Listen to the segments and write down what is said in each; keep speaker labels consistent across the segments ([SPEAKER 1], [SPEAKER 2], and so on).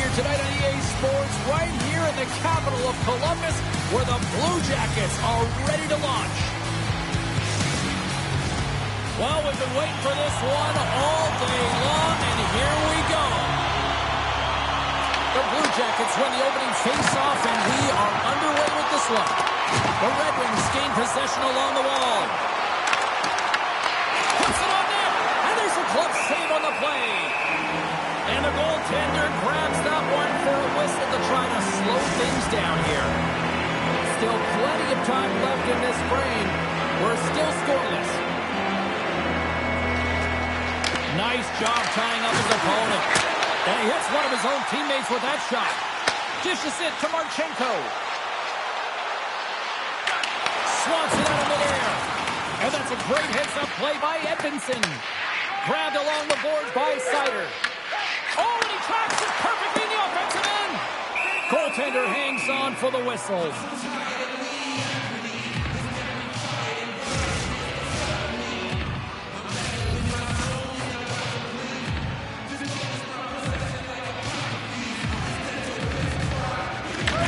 [SPEAKER 1] here tonight on EA Sports, right here in the capital of Columbus, where the Blue Jackets are ready to launch. Well, we've been waiting for this one all day long, and here we go. The Blue Jackets win the opening face-off, and we are underway with this one. The Red Wings gain possession along the wall. Puts it on net, and there's a glove save on the play. And the goaltender grabs that one for a whistle to try to slow things down here. Still plenty of time left in this frame. We're still scoreless. Nice job tying up his opponent. And he hits one of his own teammates with that shot. Dishes it to Marchenko. Swats it out of midair. And that's a great heads-up play by Edmondson. Grabbed along the boards by Seider. Oh, and he tracks it perfectly in the offensive end. Goaltender hangs on for the whistle.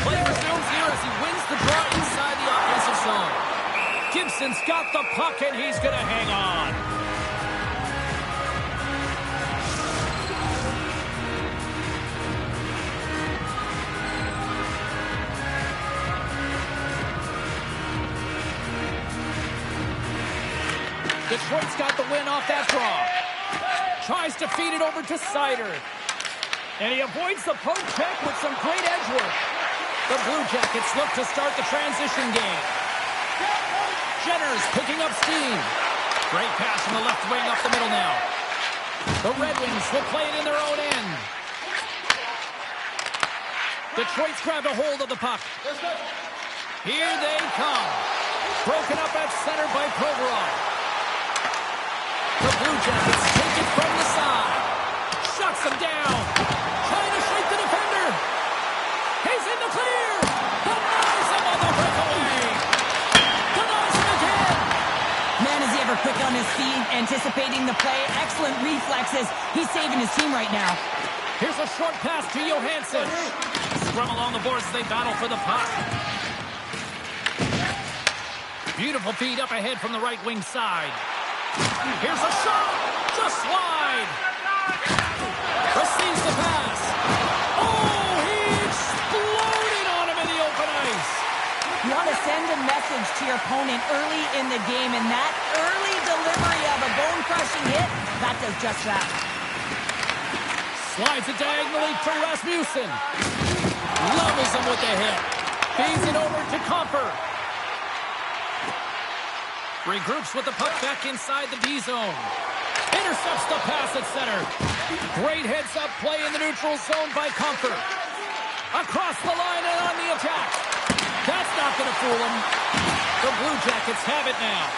[SPEAKER 1] Play resumes here as he wins the draw inside the offensive zone. Gibson's got the puck, and he's going to hang on. Detroit's got the win off that draw. Tries to feed it over to Seider. And he avoids the poke check with some great edge work. The Blue Jackets look to start the transition game. Jenner's picking up steam. Great pass from the left wing up the middle now. The Red Wings will play it in their own end. Detroit's grabbed a hold of the puck. Here they come. Broken up at center by Provorov. The Blue Jackets take it from the side. Shuts him down. Trying to shake the defender. He's in the clear. Denies him on the breakaway. Denies him again.
[SPEAKER 2] Man, is he ever quick on his feet, anticipating the play. Excellent reflexes. He's saving his team right now.
[SPEAKER 1] Here's a short pass to Johansson. Scrum along the boards as they battle for the puck. Beautiful feed up ahead from the right wing side. Here's a shot. Just wide. Receives the pass. Oh, he exploded on him in the open ice.
[SPEAKER 2] You want to send a message to your opponent early in the game, and that early delivery of a bone-crushing hit, that does just that.
[SPEAKER 1] Slides it diagonally to Rasmussen. Levels him with the hit. Feeds it over to Comfer. Regroups with the puck back inside the D-zone. Intercepts the pass at center. Great heads-up play in the neutral zone by Comfer. Across the line and on the attack. That's not going to fool him. The Blue Jackets have it now.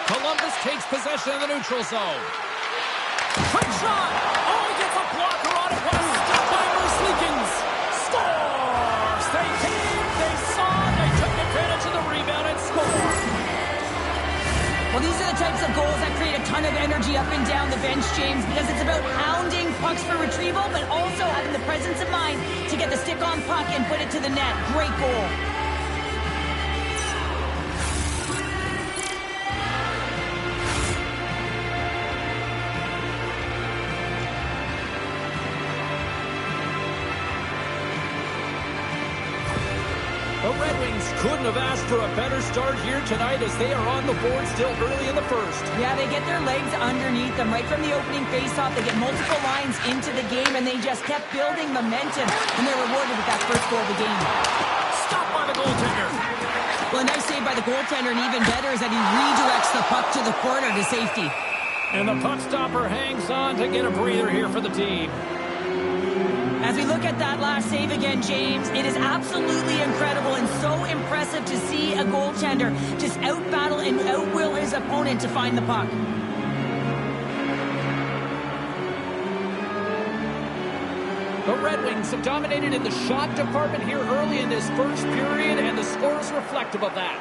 [SPEAKER 1] Columbus takes possession of the neutral zone. Quick shot. Oh, he gets a blocker on it. What a stop by Merzlikins. Scores! They came, they saw, they took advantage of the rebound and scored.
[SPEAKER 2] Well, these are the types of goals that create a ton of energy up and down the bench, James, because it's about hounding pucks for retrieval, but also having the presence of mind to get the stick on puck and put it to the net. Great goal.
[SPEAKER 1] The Red Wings couldn't have asked for a better start here tonight as they are on the board still early in the first.
[SPEAKER 2] Yeah, they get their legs underneath them right from the opening faceoff. They get multiple lines into the game, and they just kept building momentum, and they're rewarded with that first goal of the game.
[SPEAKER 1] Stopped by the goaltender.
[SPEAKER 2] Well, a nice save by the goaltender, and even better is that he redirects the puck to the corner to safety.
[SPEAKER 1] And the puck stopper hangs on to get a breather here for the team.
[SPEAKER 2] As we look at that last save again, James, it is absolutely incredible and so impressive to see a goaltender just out-battle and out-will his opponent to find the puck.
[SPEAKER 1] The Red Wings have dominated in the shot department here early in this first period, and the score is reflective of that.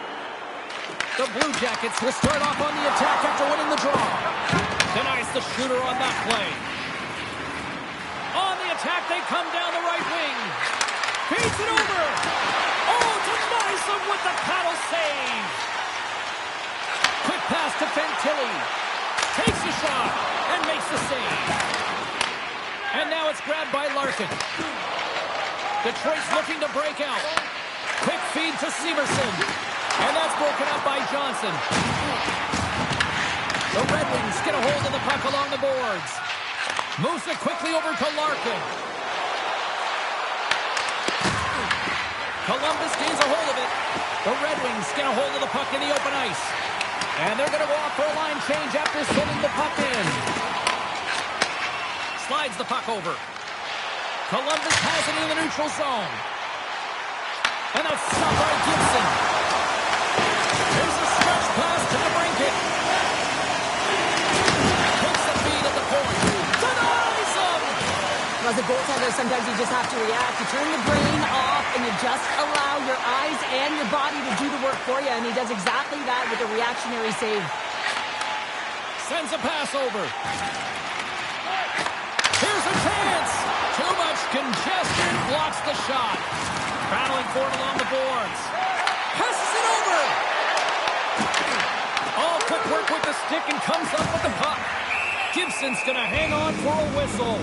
[SPEAKER 1] The Blue Jackets will start off on the attack after winning the draw. Denies the shooter on that play. attack. They come down the right wing. Feeds it over. Oh, denies them with the paddle save. Quick pass to Fantilli. Takes a shot and makes the save. And now it's grabbed by Larkin. Detroit's looking to break out. Quick feed to Severson. And that's broken up by Johnson. The Red Wings get a hold of the puck along the boards. Moves it quickly over to Larkin. Columbus gains a hold of it. The Red Wings get a hold of the puck in the open ice. And they're going to go off for a line change after sending the puck in. Slides the puck over. Columbus has it in the neutral zone. And that's stopped by Gibson. Here's a stretch pass to the Brinket. Takes the feed at the point. Denies him!
[SPEAKER 2] As a goaltender, sometimes you just have to react. You turn the brain off and you just allow your eyes and your body to do the work for you. And he does exactly that with a reactionary save.
[SPEAKER 1] Sends a pass over. Here's a chance. Too much congestion. Blocks the shot. Battling for it along the boards. Passes it over. All quick work with the stick and comes up with the puck. Gibson's going to hang on for a whistle.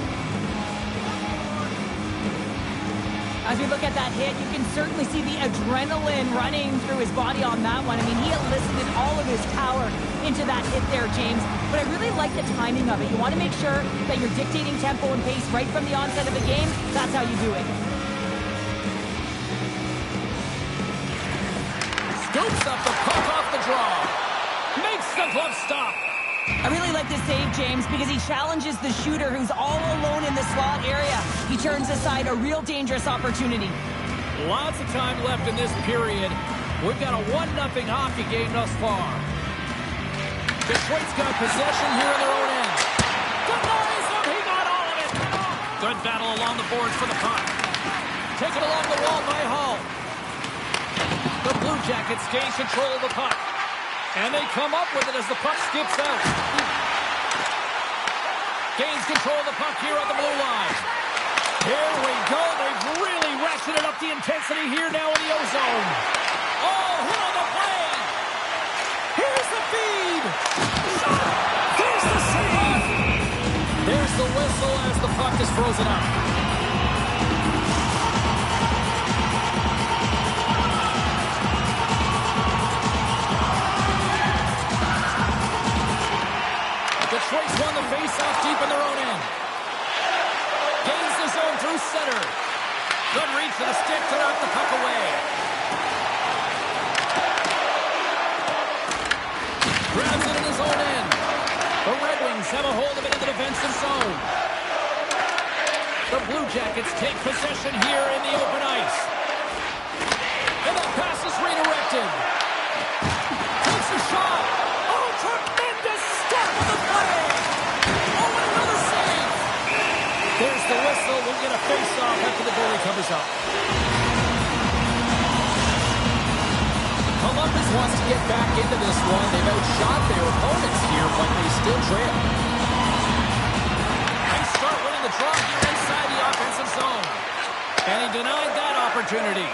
[SPEAKER 2] As we look at that hit, you can certainly see the adrenaline running through his body on that one. I mean, he elicited all of his power into that hit there, James. But I really like the timing of it. You want to make sure that you're dictating tempo and pace right from the onset of the game. That's how you do it.
[SPEAKER 1] Scoops up the puck off the draw. Makes the glove stop.
[SPEAKER 2] I really like this save, James, because he challenges the shooter who's all alone in the slot area. He turns aside a real dangerous opportunity.
[SPEAKER 1] Lots of time left in this period. We've got a 1-0 hockey game thus far. Detroit's got possession here in their own end. Denies him. He got all of it. Good battle along the boards for the puck. Taken along the wall by Hall. The Blue Jackets gain control of the puck. And they come up with it as the puck skips out. Gains control of the puck here on the blue line. Here we go. They've really ratcheted up the intensity here now in the O-zone. Oh, hit on the play. Here's the feed. Here's the save. There's the whistle as the puck is frozen up. Detroit's won the face-off deep in their own end. Gains the zone through center. Good reach for the stick to knock the puck away. Grabs it in his own end. The Red Wings have a hold of it in the defensive zone. The Blue Jackets take possession here in the open ice. And the pass is redirected. Takes a shot. Oh, tremendous start of the play. Oh, and another save. There's the whistle. We'll get a face-off after the goalie covers up. Columbus wants to get back into this one. They've outshot their opponents here, but they still trail. Nice start winning the draw here inside the offensive zone. And he denied that opportunity.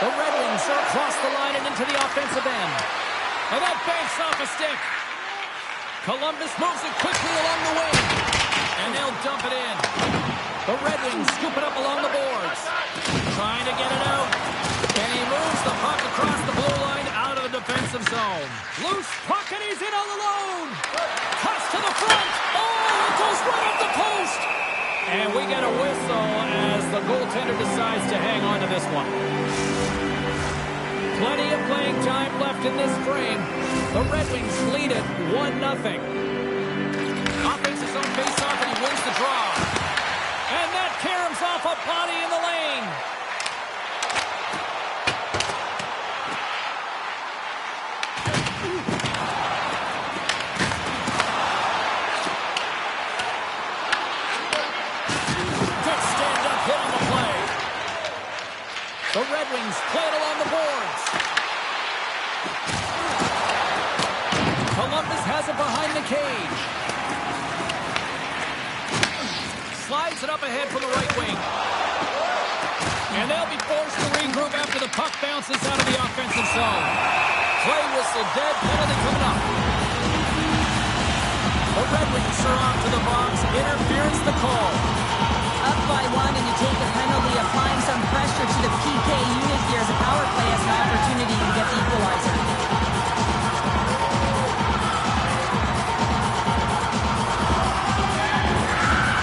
[SPEAKER 1] The Red Wings are across the line and into the offensive end. And that banks off a stick. Columbus moves it quickly along the wing. And they'll dump it in. The Red Wings scoop it up along the boards. Trying to get it out. And he moves the puck across the blue line out of the defensive zone. Loose puck and he's in all alone. Toss to the front. Oh, it goes right up the post. And we get a whistle as the goaltender decides to hang on to this one. Plenty of playing time left in this frame. The Red Wings lead it 1-0. Offensive zone face-off and he wins the draw. And that caroms off a body in the lane. Good stand-up hit on the play. The Red Wings play it along the boards. Columbus has it behind the cage. slides it up ahead from the right wing. And they'll be forced to regroup after the puck bounces out of the offensive zone. Play whistle dead, penalty coming up. The Red Wings are on to the box. Interference the call.
[SPEAKER 2] Up by 1 and you take a penalty, applying some pressure to the PK unit here as a power play has an opportunity to get the equalizer.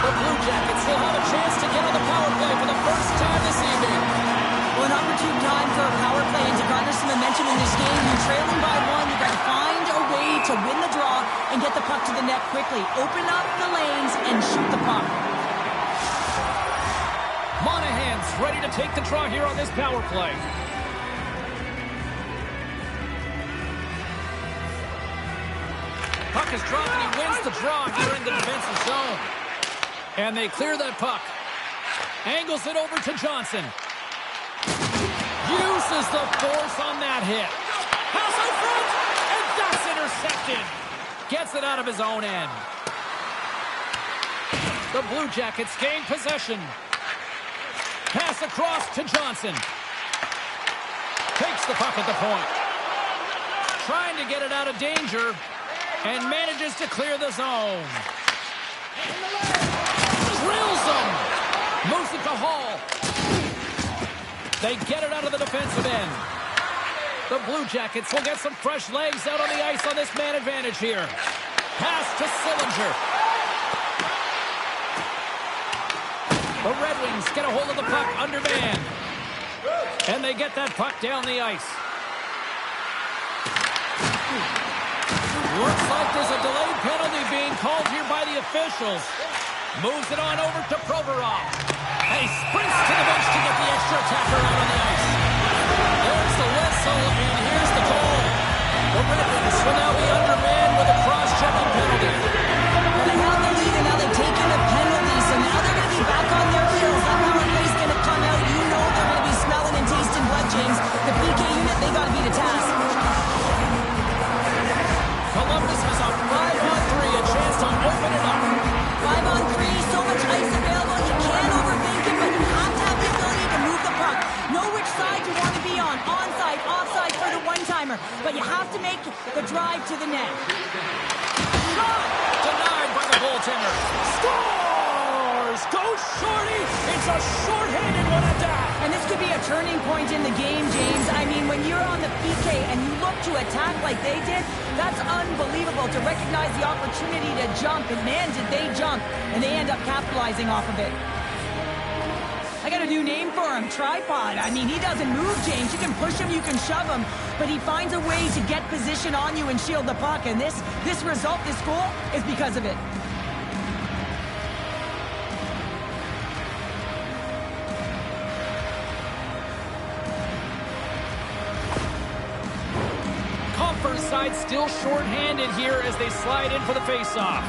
[SPEAKER 1] The Blue Jackets will have a chance to get on the power play for the first time this evening.
[SPEAKER 2] Well, an opportune time for a power play and to garner some momentum in this game. You're trailing by 1. You've got to find a way to win the draw and get the puck to the net quickly. Open up the lanes and shoot the puck.
[SPEAKER 1] Monahan's ready to take the draw here on this power play. Puck is dropped and he wins the draw here in the defensive zone. And they clear that puck. Angles it over to Johnson. Uses the force on that hit. Pass in front, and that's intercepted. Gets it out of his own end. The Blue Jackets gain possession. Pass across to Johnson. Takes the puck at the point. Trying to get it out of danger and manages to clear the zone. Drills him. Moves it to Hall. They get it out of the defensive end. The Blue Jackets will get some fresh legs out on the ice on this man advantage here. Pass to Sillinger. The Red Wings get a hold of the puck undermanned. And they get that puck down the ice. Looks like there's a delayed penalty being called here by the officials. Moves it on over to Provorov. And he sprints to the bench to get the extra attacker out on the ice. There's the whistle, and here's the goal. The Red Wings will now be undermanned with a cross-checking penalty.
[SPEAKER 2] Well, they held the lead, and now they've taken the penalty, so now they're going to be back on their heels. That power play's going to come out. You know they're going to be smelling and tasting blood, James. The PK unit, they got to be the task.
[SPEAKER 1] Columbus has a 5-on-3, a chance to open it up.
[SPEAKER 2] 5-on-3, so much ice available. You can't overthink it, but you have to have the ability to move the puck. Know which side you want to be on. Onside, offside for the one-timer. But you have to make the drive to the net.
[SPEAKER 1] Shot! Denied by the goaltender. Scores! Go Shorty! It's a short-handed one at that.
[SPEAKER 2] And this could be a turning point in the game, James. I mean, when you're on the PK and you look to attack like they did, that's unbelievable to recognize the opportunity to jump. And man, did they jump. And they end up capitalizing off of it. I got a new name for him, Tripod. I mean, he doesn't move, James. You can push him, you can shove him, but he finds a way to get position on you and shield the puck. And this result, this goal, is because of it.
[SPEAKER 1] Comfort side still short-handed here as they slide in for the face-off.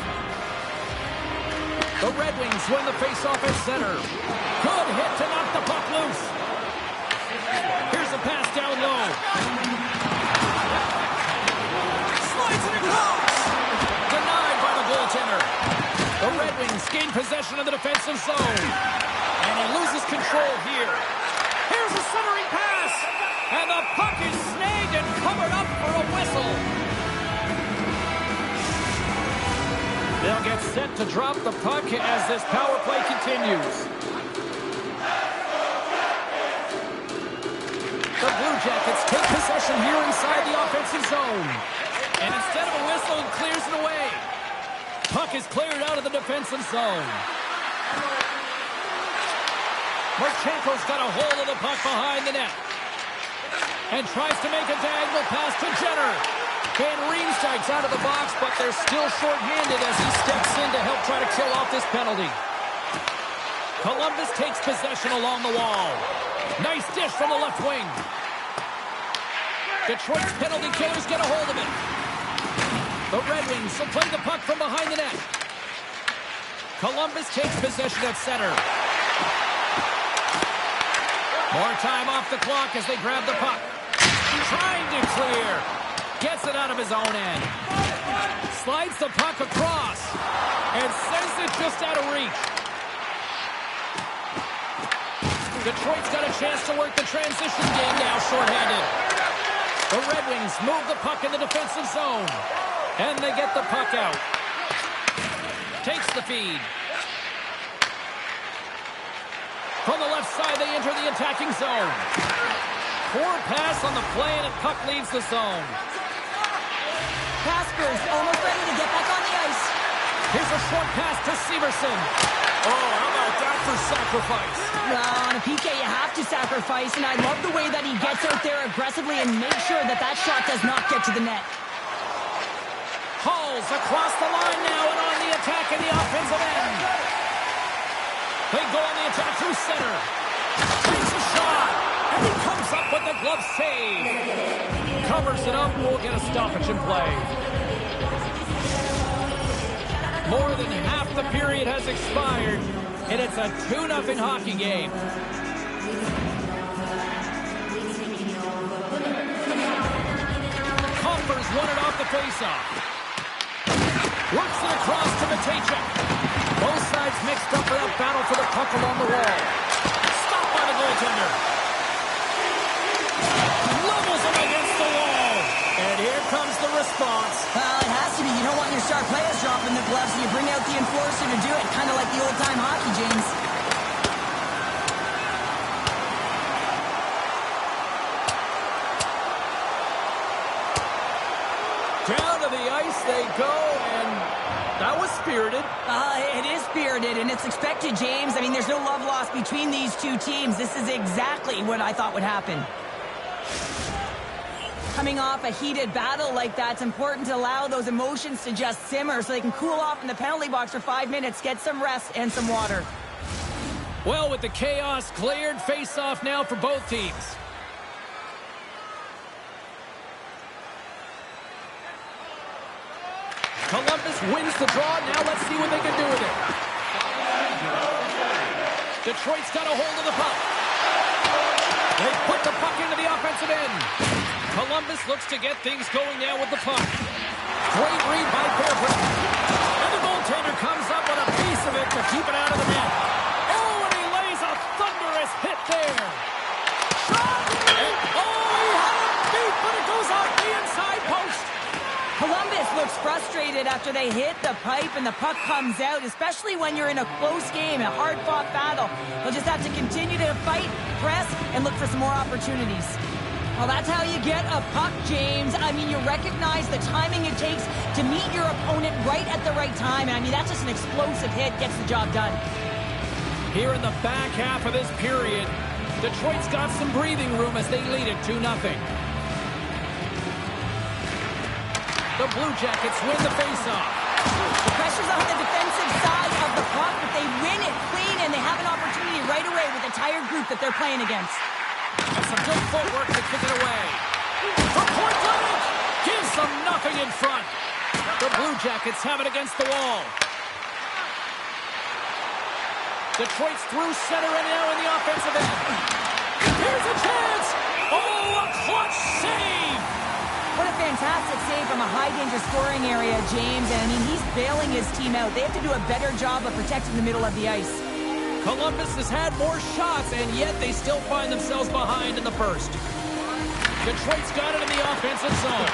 [SPEAKER 1] The Red Wings win the face-off at center. Good hit to knock the puck loose. Here's a pass down low. Slides it across. Denied by the goaltender. The Red Wings gain possession of the defensive zone. And he loses control here. Here's a centering pass. And the puck is snagged and covered up for a whistle. They'll get set to drop the puck as this power play continues. The Blue Jackets take possession here inside the offensive zone. And instead of a whistle, it clears it away. Puck is cleared out of the defensive zone. Marchenko's got a hold of the puck behind the net. And tries to make a diagonal pass to Jenner. Van Riemsdyk's out of the box, but they're still short-handed as he steps in to help try to kill off this penalty. Columbus takes possession along the wall. Nice dish from the left wing. Detroit's penalty killers get a hold of it. The Red Wings will play the puck from behind the net. Columbus takes possession at center. More time off the clock as they grab the puck. Trying to clear. Gets it out of his own end. Slides the puck across. And sends it just out of reach. Detroit's got a chance to work the transition game now, shorthanded. The Red Wings move the puck in the defensive zone. And they get the puck out. Takes the feed. From the left side, they enter the attacking zone. Poor pass on the play, and the puck leaves the zone.
[SPEAKER 2] Kasper's almost ready to get back on the ice.
[SPEAKER 1] Here's a short pass to Severson. Oh, how about that for sacrifice?
[SPEAKER 2] Well, on a PK, you have to sacrifice, and I love the way that he gets out there aggressively and makes sure that that shot does not get to the net.
[SPEAKER 1] Hall's across the line now and on the attack in the offensive end. They go on the attack through center. Takes a shot, and he comes up with the glove save. Covers it up, we'll get a stoppage in play. More than half the period has expired, and it's a 2-0 hockey game. Compher's won it off the faceoff. Works it across to Matejchuk. Both sides mixed up in a battle for the puck along the wall. Stopped by the goaltender. Levels him against the wall. And here comes the response.
[SPEAKER 2] Well, it has to be. You don't want your star players dropping the gloves, so you bring out the enforcer to do it, kind of like the old-time hockey, James.
[SPEAKER 1] Down to the ice they go, and that was spirited.
[SPEAKER 2] It is spirited, and it's expected, James. I mean, there's no love lost between these two teams. This is exactly what I thought would happen. Coming off a heated battle like that, it's important to allow those emotions to just simmer so they can cool off in the penalty box for 5 minutes, get some rest and some water.
[SPEAKER 1] Well, with the chaos cleared, face-off now for both teams. Columbus wins the draw. Now let's see what they can do with it. Detroit's got a hold of the puck. They put the puck into the offensive end. Columbus looks to get things going now with the puck. Great read by Fairbrother. And the goaltender comes up with a piece of it to keep it out of the net. Oh, and he lays a thunderous hit there. Shot! And, he had it beat, but it goes off the inside post.
[SPEAKER 2] Columbus looks frustrated after they hit the pipe and the puck comes out, especially when you're in a close game, a hard-fought battle. They'll just have to continue to fight, press, and look for some more opportunities. Well, that's how you get a puck, James. I mean, you recognize the timing it takes to meet your opponent right at the right time. And I mean, that's just an explosive hit, gets the job done.
[SPEAKER 1] Here in the back half of this period, Detroit's got some breathing room as they lead it 2-0. The Blue Jackets win the faceoff.
[SPEAKER 2] The pressure's on the defensive side of the puck, but they win it clean, and they have an opportunity right away with the tired group that they're playing against.
[SPEAKER 1] And some good footwork to kick it away. From point blank, gives them nothing in front. The Blue Jackets have it against the wall. Detroit's through center and now in the offensive end. Here's a chance. Oh, a clutch save.
[SPEAKER 2] What a fantastic save from a high-danger scoring area, James. And, I mean, he's bailing his team out. They have to do a better job of protecting the middle of the ice.
[SPEAKER 1] Columbus has had more shots, and yet they still find themselves behind in the first. Detroit's got it in the offensive zone.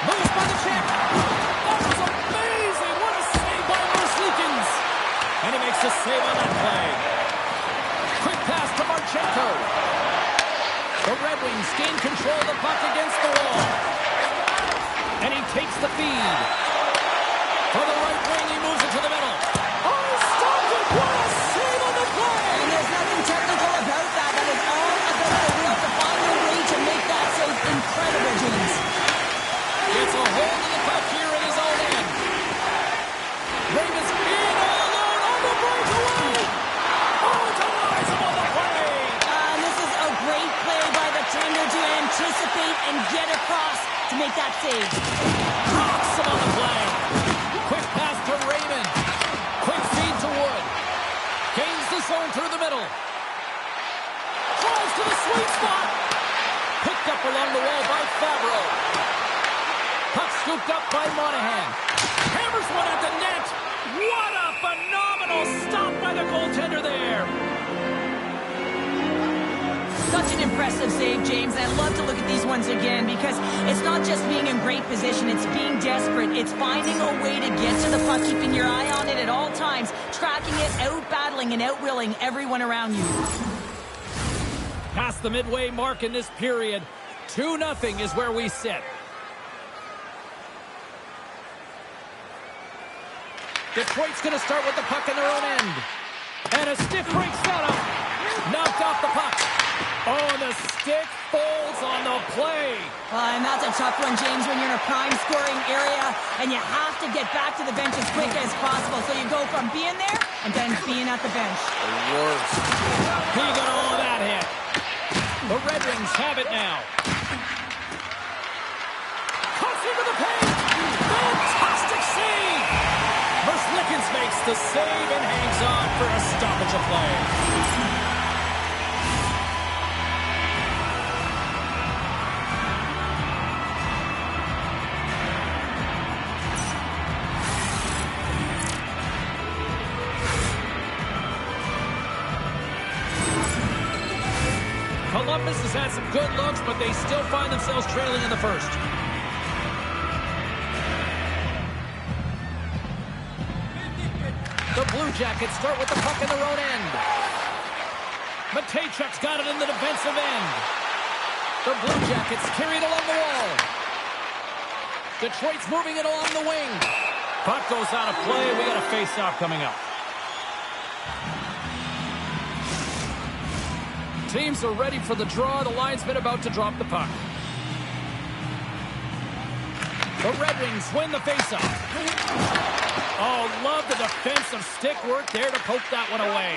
[SPEAKER 1] Moves by the check. That was amazing. What a save by Merzlikins. And he makes a save on that play. Quick pass to Marchenko. The Red Wings gain control of the puck against the wall. And he takes the feed. For the right wing, he moves it to the middle. Oh, he stopped it! What a save on the play!
[SPEAKER 2] And there's nothing technical about that. That is all about the rink to find a way to make that save incredible, James.
[SPEAKER 1] Gets a hold of the puck here in his own end. Raymond's in all alone on the breakaway. Oh, denies him on the play.
[SPEAKER 2] This is a great play by the tender to anticipate and get across to make that save.
[SPEAKER 1] Knocks him on the play. Quick pass to Raymond. Quick feed to Wood. Gains the zone through the middle. Drives to the sweet spot. Picked up along the wall by Favreau. Puck scooped up by Monahan. Hammers one at the net. What a phenomenal stop by the goaltender there.
[SPEAKER 2] such an impressive save, James. And I love to look at these ones again because it's not just being in great position. It's being desperate. It's finding a way to get to the puck, keeping your eye on it at all times, tracking it, out-battling and out-willing everyone around you.
[SPEAKER 1] Past the midway mark in this period, 2-0 is where we sit. Detroit's going to start with the puck in their own end. And a stick breaks out. Knocked off the puck. Oh, and the stick folds on the play.
[SPEAKER 2] And that's a tough one, James, when you're in a prime scoring area and you have to get back to the bench as quick as possible. So you go from being there and then being at the bench.
[SPEAKER 1] The worst. He got all of that hit. The Red Wings have it now. Cuts into the paint. Fantastic save. Lickens makes the save and hangs on for a stoppage of play. Columbus has had some good looks, but they still find themselves trailing in the first. The Blue Jackets start with the puck in their own end. Matejchuk's got it in the defensive end. The Blue Jackets carry it along the wall. Detroit's moving it along the wing. Puck goes out of play. We got a face-off coming up. Teams are ready for the draw. The linesman about to drop the puck. The Red Wings win the face-off. Oh, love the defensive stick work there to poke that one away.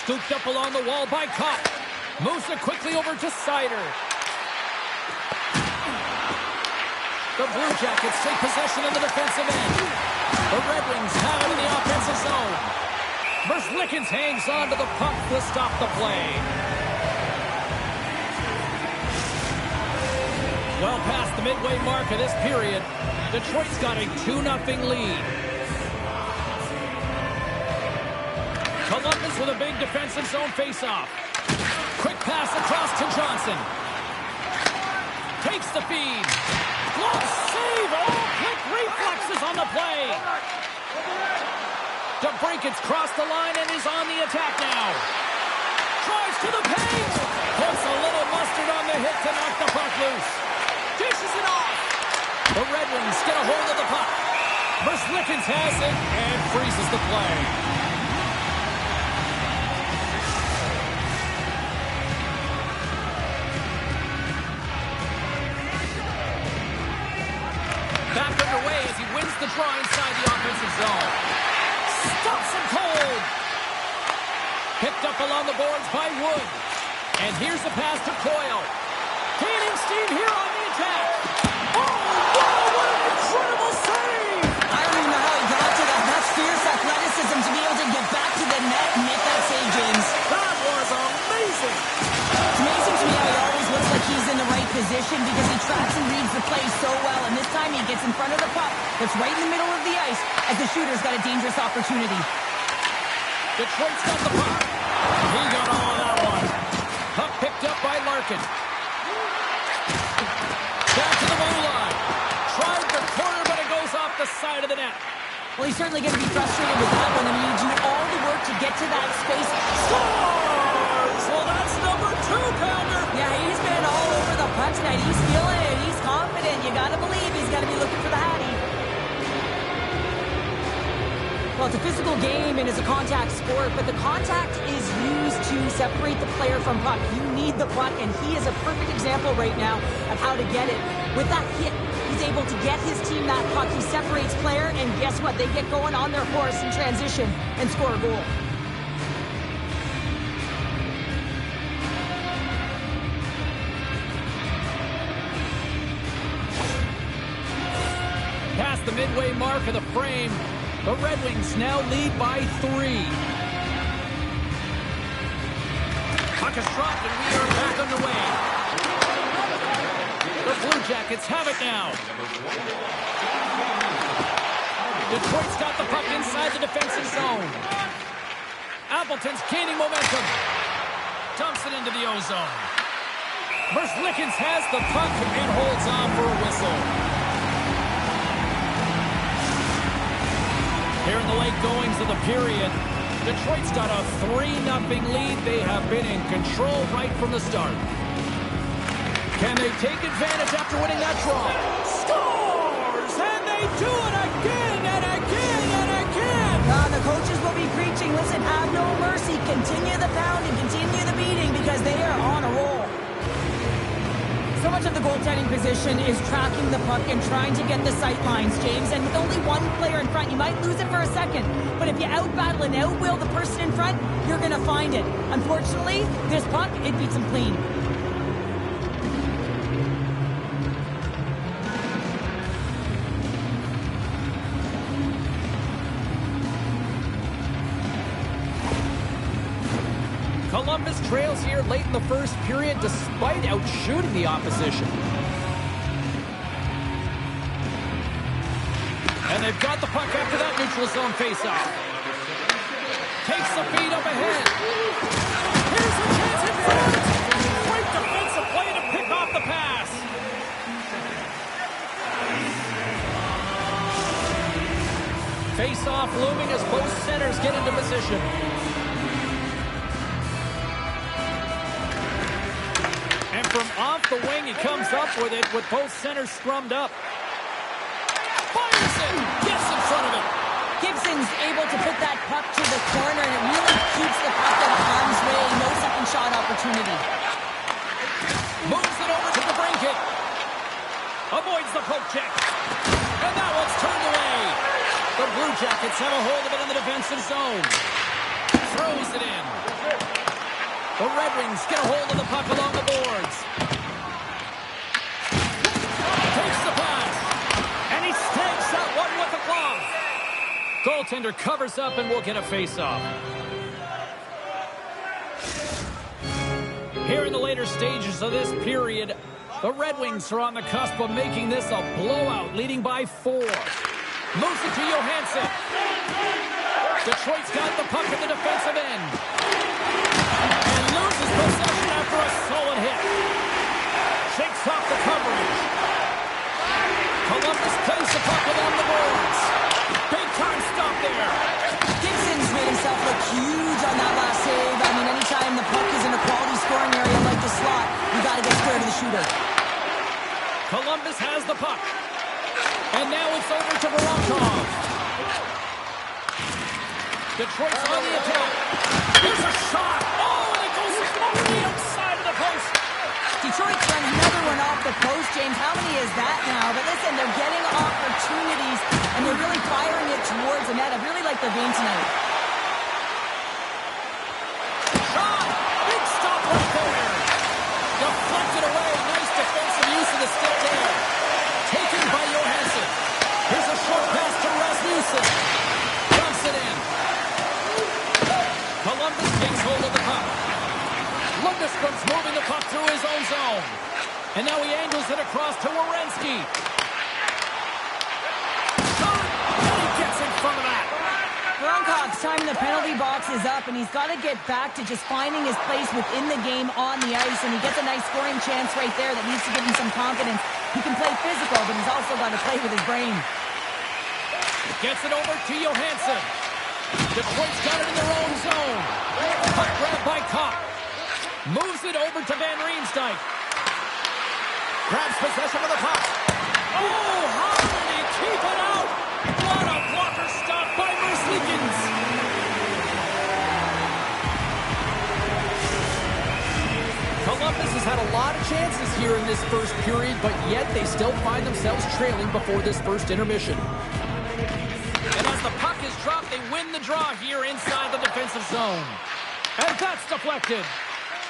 [SPEAKER 1] Scooped up along the wall by Kopp. Moves it quickly over to Seider. The Blue Jackets take possession in the defensive end. The Red Wings have it in the offensive zone. Lickens hangs on to the puck to stop the play. Well past the midway mark of this period, Detroit's got a 2-0 lead. Columbus with a big defensive zone faceoff. Quick pass across to Johnson. Takes the feed. Glove save. Oh, quick reflexes on the play. DeBrincat's crossed the line and is on the attack now. Drives to the paint. Puts a little mustard on the hit to knock the puck loose. Dishes it off. The Red Wings get a hold of the puck. Lickens has it and freezes the play. Back underway as he wins the draw inside the offensive zone. Stops him cold. Picked up along the boards by Wood. And here's the pass to Coyle. Gaining steam here on the attack. Oh, wow, what an incredible save!
[SPEAKER 2] I don't even know how he got to that. That's fierce athleticism to be able to get back to the net and make that save, James.
[SPEAKER 1] That was amazing.
[SPEAKER 2] It's amazing to me how he always looks like he's in the right position because he tracks and reads the play so well. And this time he gets in front of the puck that's right in the middle of the ice as the shooter's got a dangerous opportunity.
[SPEAKER 1] Detroit's got the puck. He got all of that one. Puck picked up by Larkin. Back to the blue line. Tried the corner, but it goes off the side of the net.
[SPEAKER 2] Well, he's certainly going to be frustrated with that one. I mean, you do all the work to get to that space.
[SPEAKER 1] Scores! Well, that's number 2-pounder.
[SPEAKER 2] Yeah, he's been all over the puck tonight. He's feeling it. He's confident. You got to believe he's got to be looking for the Hattie. Well, it's a physical game and it's a contact sport, but the contact is used to separate the player from puck. You need the puck, and he is a perfect example right now of how to get it. With that hit, he's able to get his team that puck. He separates player, and guess what? They get going on their horse in transition and score a goal.
[SPEAKER 1] Past the midway mark of the frame, the Red Wings now lead by 3. Puck is dropped and we are back underway. The Blue Jackets have it now. Detroit's got the puck inside the defensive zone. Appleton's gaining momentum. Dumps it into the ozone. Merzlikins has the puck and holds on for a whistle. Here in the late goings of the period, Detroit's got a 3-0 lead. They have been in control right from the start. Can they take advantage after winning that draw? Scores! And they do it again and again and again!
[SPEAKER 2] The coaches will be preaching, listen, have no mercy. Continue the pounding, continue the beating because they are on a roll. So much of the goaltending position is tracking the puck and trying to get the sight lines, James. And with only one player in front, you might lose it for a second. But if you out-battle and out-will the person in front, you're going to find it. Unfortunately, this puck, it beats them clean.
[SPEAKER 1] Columbus trails here late in the first period despite outshooting the opposition. And they've got the puck after that neutral zone faceoff. Takes the feed up ahead. Here's a chance in front. Great defensive play to pick off the pass. Faceoff looming as both centers get into position. From off the wing, he comes up with it with both centers scrummed up. Fires it! Gets in front of it.
[SPEAKER 2] Gibson's able to put that puck to the corner, and it really keeps the puck out of harm's way. No second shot opportunity.
[SPEAKER 1] Moves it over to the brinket. Avoids the poke check. And that one's turned away. The Blue Jackets have a hold of it in the defensive zone. Throws it in. The Red Wings get a hold of the puck along the boards. Takes the pass. And he snags that one with the glove. Goaltender covers up and will get a face-off. Here in the later stages of this period, the Red Wings are on the cusp of making this a blowout, leading by 4. Moves it to Johansson. Detroit's got the puck at the defensive end. Loses possession after a solid hit. Shakes off the coverage. Columbus plays the puck along the boards. Big time stop there.
[SPEAKER 2] Gibson's made himself look huge on that last save. I mean, anytime the puck is in a quality scoring area like the slot, you got to get scared of the shooter.
[SPEAKER 1] Columbus has the puck. And now it's over to Voronkov. Detroit's on the attack. Here's a shot. Over the outside of the post.
[SPEAKER 2] Detroit's run another one off the post, James. How many is that now? But listen, they're getting opportunities, and they're really firing it towards the net. I really like their game tonight.
[SPEAKER 1] Shot! Big stop right there. Deflected away. Nice defensive use of the stick there. Taken by Johansson. Here's a short pass to Rasmussen. Dumps it in. Columbus takes hold of the puck. Lundstrom's moving the puck through his own zone. And now he angles it across to Werenski. Shot! And he gets in front of that.
[SPEAKER 2] Veronkov's time in the penalty box is up, and he's got to get back to just finding his place within the game on the ice, and he gets a nice scoring chance right there that needs to give him some confidence. He can play physical, but he's also got to play with his brain.
[SPEAKER 1] Gets it over to Johansson. Detroit's got it in their own zone. Puck grabbed by Kopp. Moves it over to Van Riemsdyk. Grabs possession of the puck. Oh, how did he keep it out? What a blocker stop by Merzlikins. Columbus has had a lot of chances here in this first period, but yet they still find themselves trailing before this first intermission. And as the puck is dropped, they win the draw here inside the defensive zone. And that's deflected.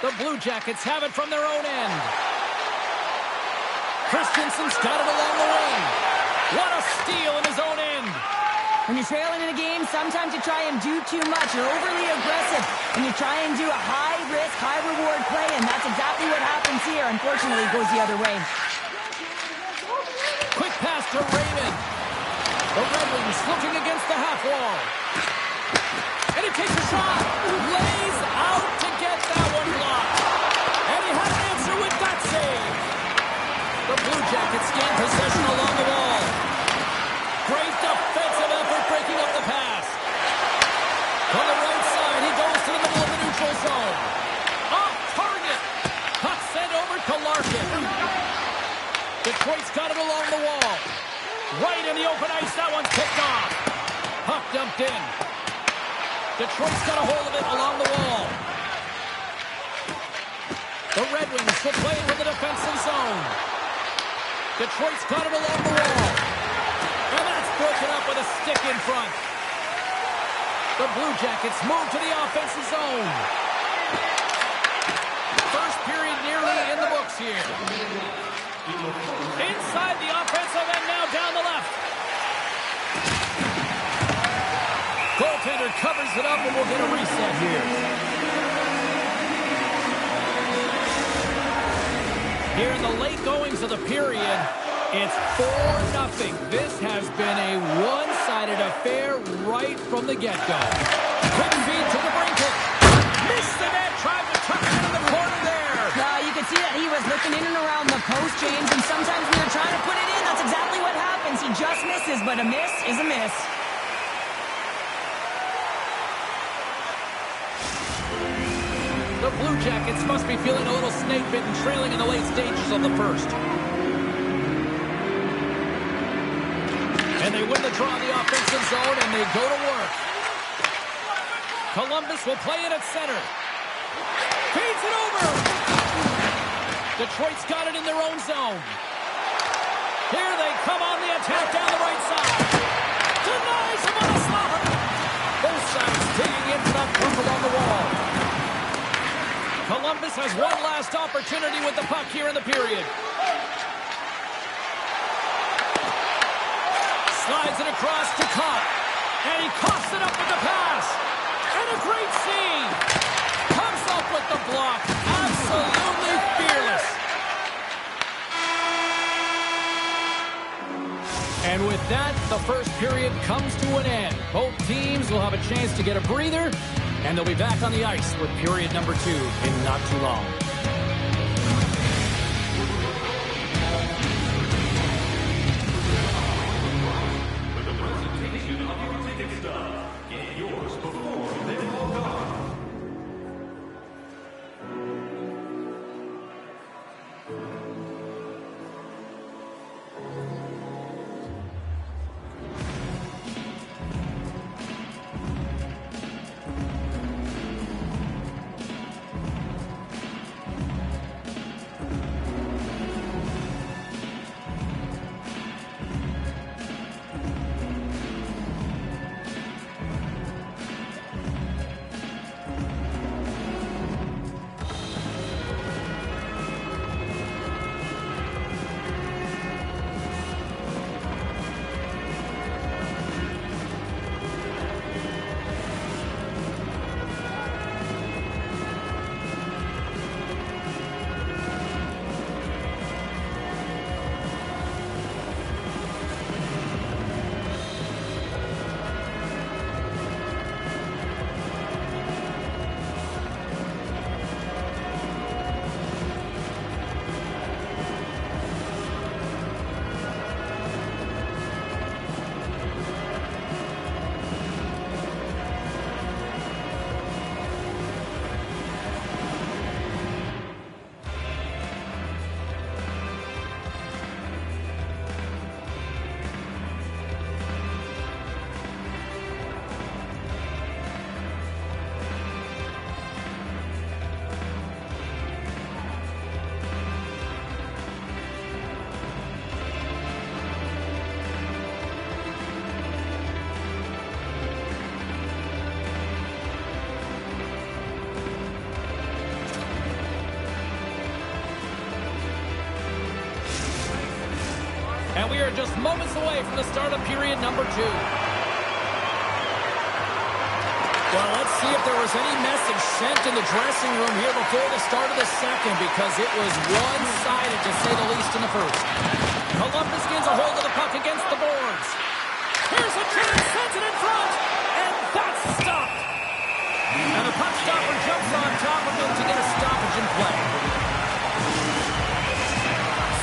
[SPEAKER 1] The Blue Jackets have it from their own end. Christensen's got it along the wing. What a steal in his own end.
[SPEAKER 2] When you're trailing in a game, sometimes you try and do too much. You're overly aggressive, and you try and do a high-risk, high-reward play, and that's exactly what happens here. Unfortunately, it goes the other way.
[SPEAKER 1] Quick pass to Raymond. The Red Wings looking against the half wall. And he takes a shot. Lays out to get that one blocked. Detroit's got a hold of it along the wall. The Red Wings will play it from the defensive zone. Detroit's got it along the wall. And that's broken up with a stick in front. The Blue Jackets move to the offensive zone. First period nearly in the books here. Inside the offensive end now down the left. Goaltender covers it up and we'll get a reset here. Here in the late goings of the period, it's 4-0. This has been a one-sided affair right from the get-go. Quick feed to the brinket. Missed the net, tried to tuck it in the corner there.
[SPEAKER 2] You could see that he was looking in and around the post, James, and sometimes when you're trying to put it in, that's exactly what happens. He just misses, but a miss is a miss.
[SPEAKER 1] The Blue Jackets must be feeling a little snake-bitten, trailing in the late stages of the first. And they win the draw in the offensive zone, and they go to work. Columbus will play it at center. Feeds it over. Detroit's got it in their own zone. Here they come on the attack down the right side. Denies him on a slaughter. Both sides digging in for that puck along the wall. Columbus has one last opportunity with the puck here in the period. Slides it across to Kopp. And he coughs it up with the pass. And a great scene. Comes up with the block. Absolutely fearless. And with that, the first period comes to an end. Both teams will have a chance to get a breather, and they'll be back on the ice with period number 2 in not too long. And we are just moments away from the start of period number 2. Well, let's see if there was any message sent in the dressing room here before the start of the second, because it was one-sided, to say the least, in the first. Columbus gains a hold of the puck against the boards. Here's a chance, sends it in front, and that's stopped. And the puck stopper jumps on top of him to get a stoppage in play.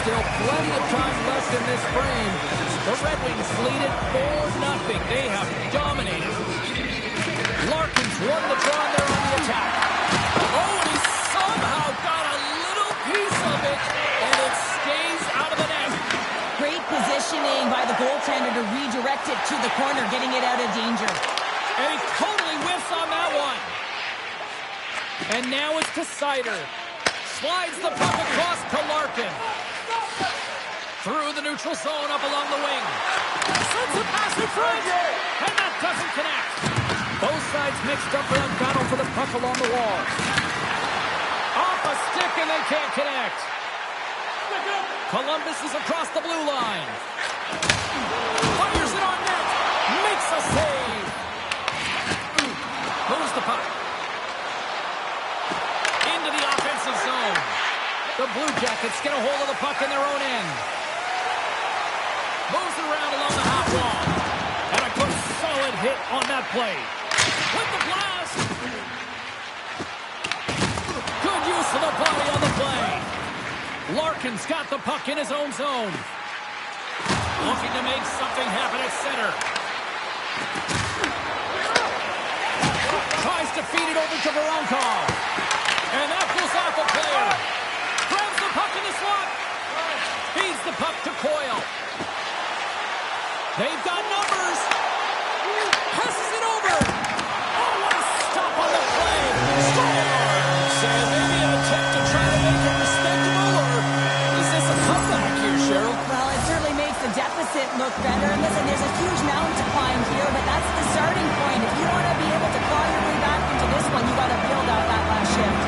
[SPEAKER 1] Still plenty of time left in this frame. The Red Wings lead it 4-0. They have dominated. Larkin's won the draw there on the attack. Oh, and he somehow got a little piece of it, and it stays out of the net.
[SPEAKER 2] Great positioning by the goaltender to redirect it to the corner, getting it out of danger.
[SPEAKER 1] And he totally whiffs on that And now it's to Sider. Slides the puck across to Larkin. Through the neutral zone, up along the wing. Sends a pass in front. And that doesn't connect. Both sides mixed up in a battle for the puck along the wall. Off a stick, and they can't connect. Columbus is across the blue line. Fires it on net. Makes a save. Moves the puck. Into the offensive zone. The Blue Jackets get a hold of the puck in their own end. Moves it around along the half wall. And a good solid hit on that play. With the blast. Good use of the body on the play. Larkin's got the puck in his own zone. Looking to make something happen at center. Tries to feed it over to Voronkov. And that pulls off a player. Grabs the puck in the slot. Feeds the puck to Coyle. They've got numbers. Passes it over. Oh, what a stop on the play. So maybe an attempt to try to make it respectable, or is this a comeback here, Cheryl?
[SPEAKER 2] Well, it certainly makes the deficit look better. And listen, there's a huge mountain to climb here, but that's the starting point. If you want to be able to claw your way back into this one, you got to build out that last shift.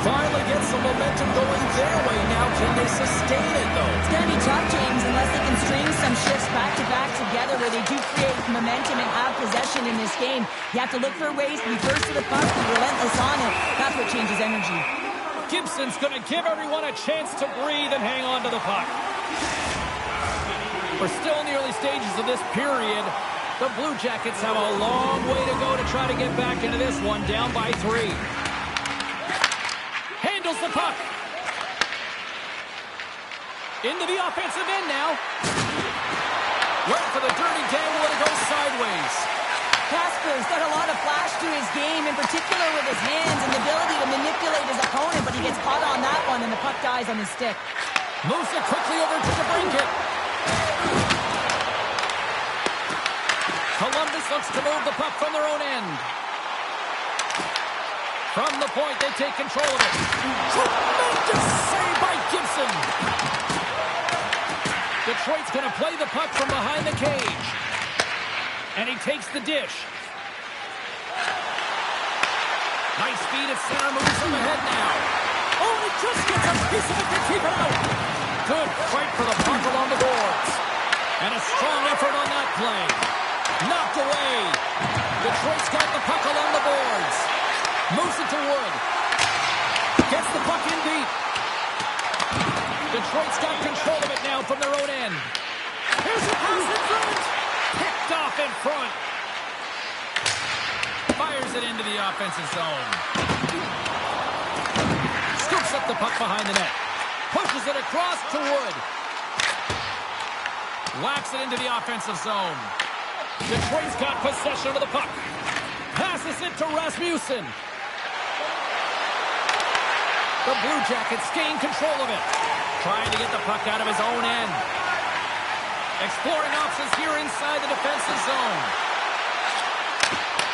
[SPEAKER 1] Finally get some momentum going their way now. Can they sustain it, though?
[SPEAKER 2] It's going to be tough, James, unless they can string some shifts back-to-back together where they do create momentum and have possession in this game. You have to look for ways to be first to the puck, be relentless on it. That's what changes energy.
[SPEAKER 1] Gibson's going to give everyone a chance to breathe and hang on to the puck. We're still in the early stages of this period. The Blue Jackets have a long way to go to try to get back into this one, down by 3. Handles the puck. Into the offensive end now. Went for the dirty dangle and it goes sideways.
[SPEAKER 2] Kasper's got a lot of flash to his game, in particular with his hands and the ability to manipulate his opponent, but he gets caught on that one and the puck dies on his stick.
[SPEAKER 1] Moves it quickly over to DeBrincat. Columbus looks to move the puck from their own end. From the point, they take control of it. Tremendous save by Gibson. Detroit's going to play the puck from behind the cage. And he takes the dish. Nice speed at center, moves from ahead now. Oh, he just gets a piece of it to keep it out. Good fight for the puck along the boards. And a strong effort on that play. Knocked away. Detroit's got the puck along the boards. Moves it to Wood. Gets the puck in deep. Detroit's got control of it now from their own end. Here's a pass in front. Picked off in front. Fires it into the offensive zone. Scoops up the puck behind the net. Pushes it across to Wood. Whacks it into the offensive zone. Detroit's got possession of the puck. Passes it to Rasmussen. The Blue Jackets gain control of it. Trying to get the puck out of his own end. Exploring options here inside the defensive zone.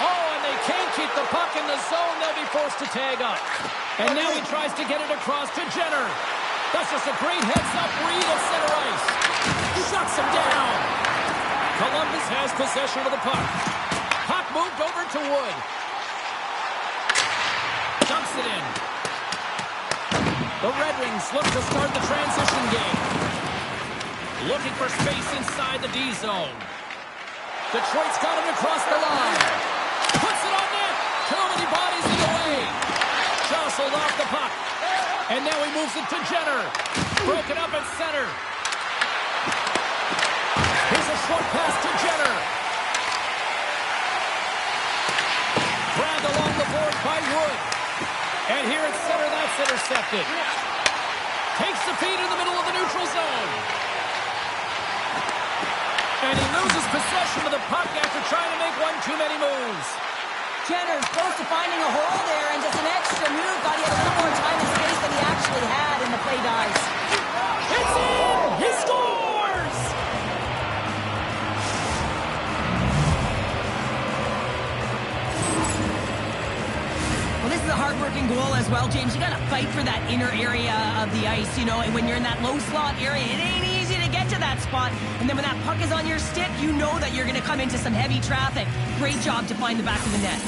[SPEAKER 1] Oh, and they can't keep the puck in the zone. They'll be forced to tag up. And now he tries to get it across to Jenner. That's just a great heads-up read at center ice. Shuts him down. Columbus has possession of the puck. Puck moved over to Wood. Dumps it in. The Red Wings look to start the transition game. Looking for space inside the D zone. Detroit's got it across the line. Puts it on net. Too many bodies in the way. Jostled off the puck. And now he moves it to Jenner. Broken up at center. Here's a short pass to Jenner. Grabbed along the board by Wood. And here at center, that's intercepted. Takes the feed in the middle of the neutral zone. And he loses possession of the puck after trying to make one too many moves.
[SPEAKER 2] Jenner's close to finding a hole there, and just an extra move. Thought he had a little more time and space than he actually had, and the play dies.
[SPEAKER 1] It's in! He scores!
[SPEAKER 2] Well, this is a hard-working goal as well, James. You got to fight for that inner area of the ice, you know, and when you're in that low slot area, it ain't easy to get to that spot. And then when that puck is on your stick, you know that you're going to come into some heavy traffic. Great job to find the back of the net.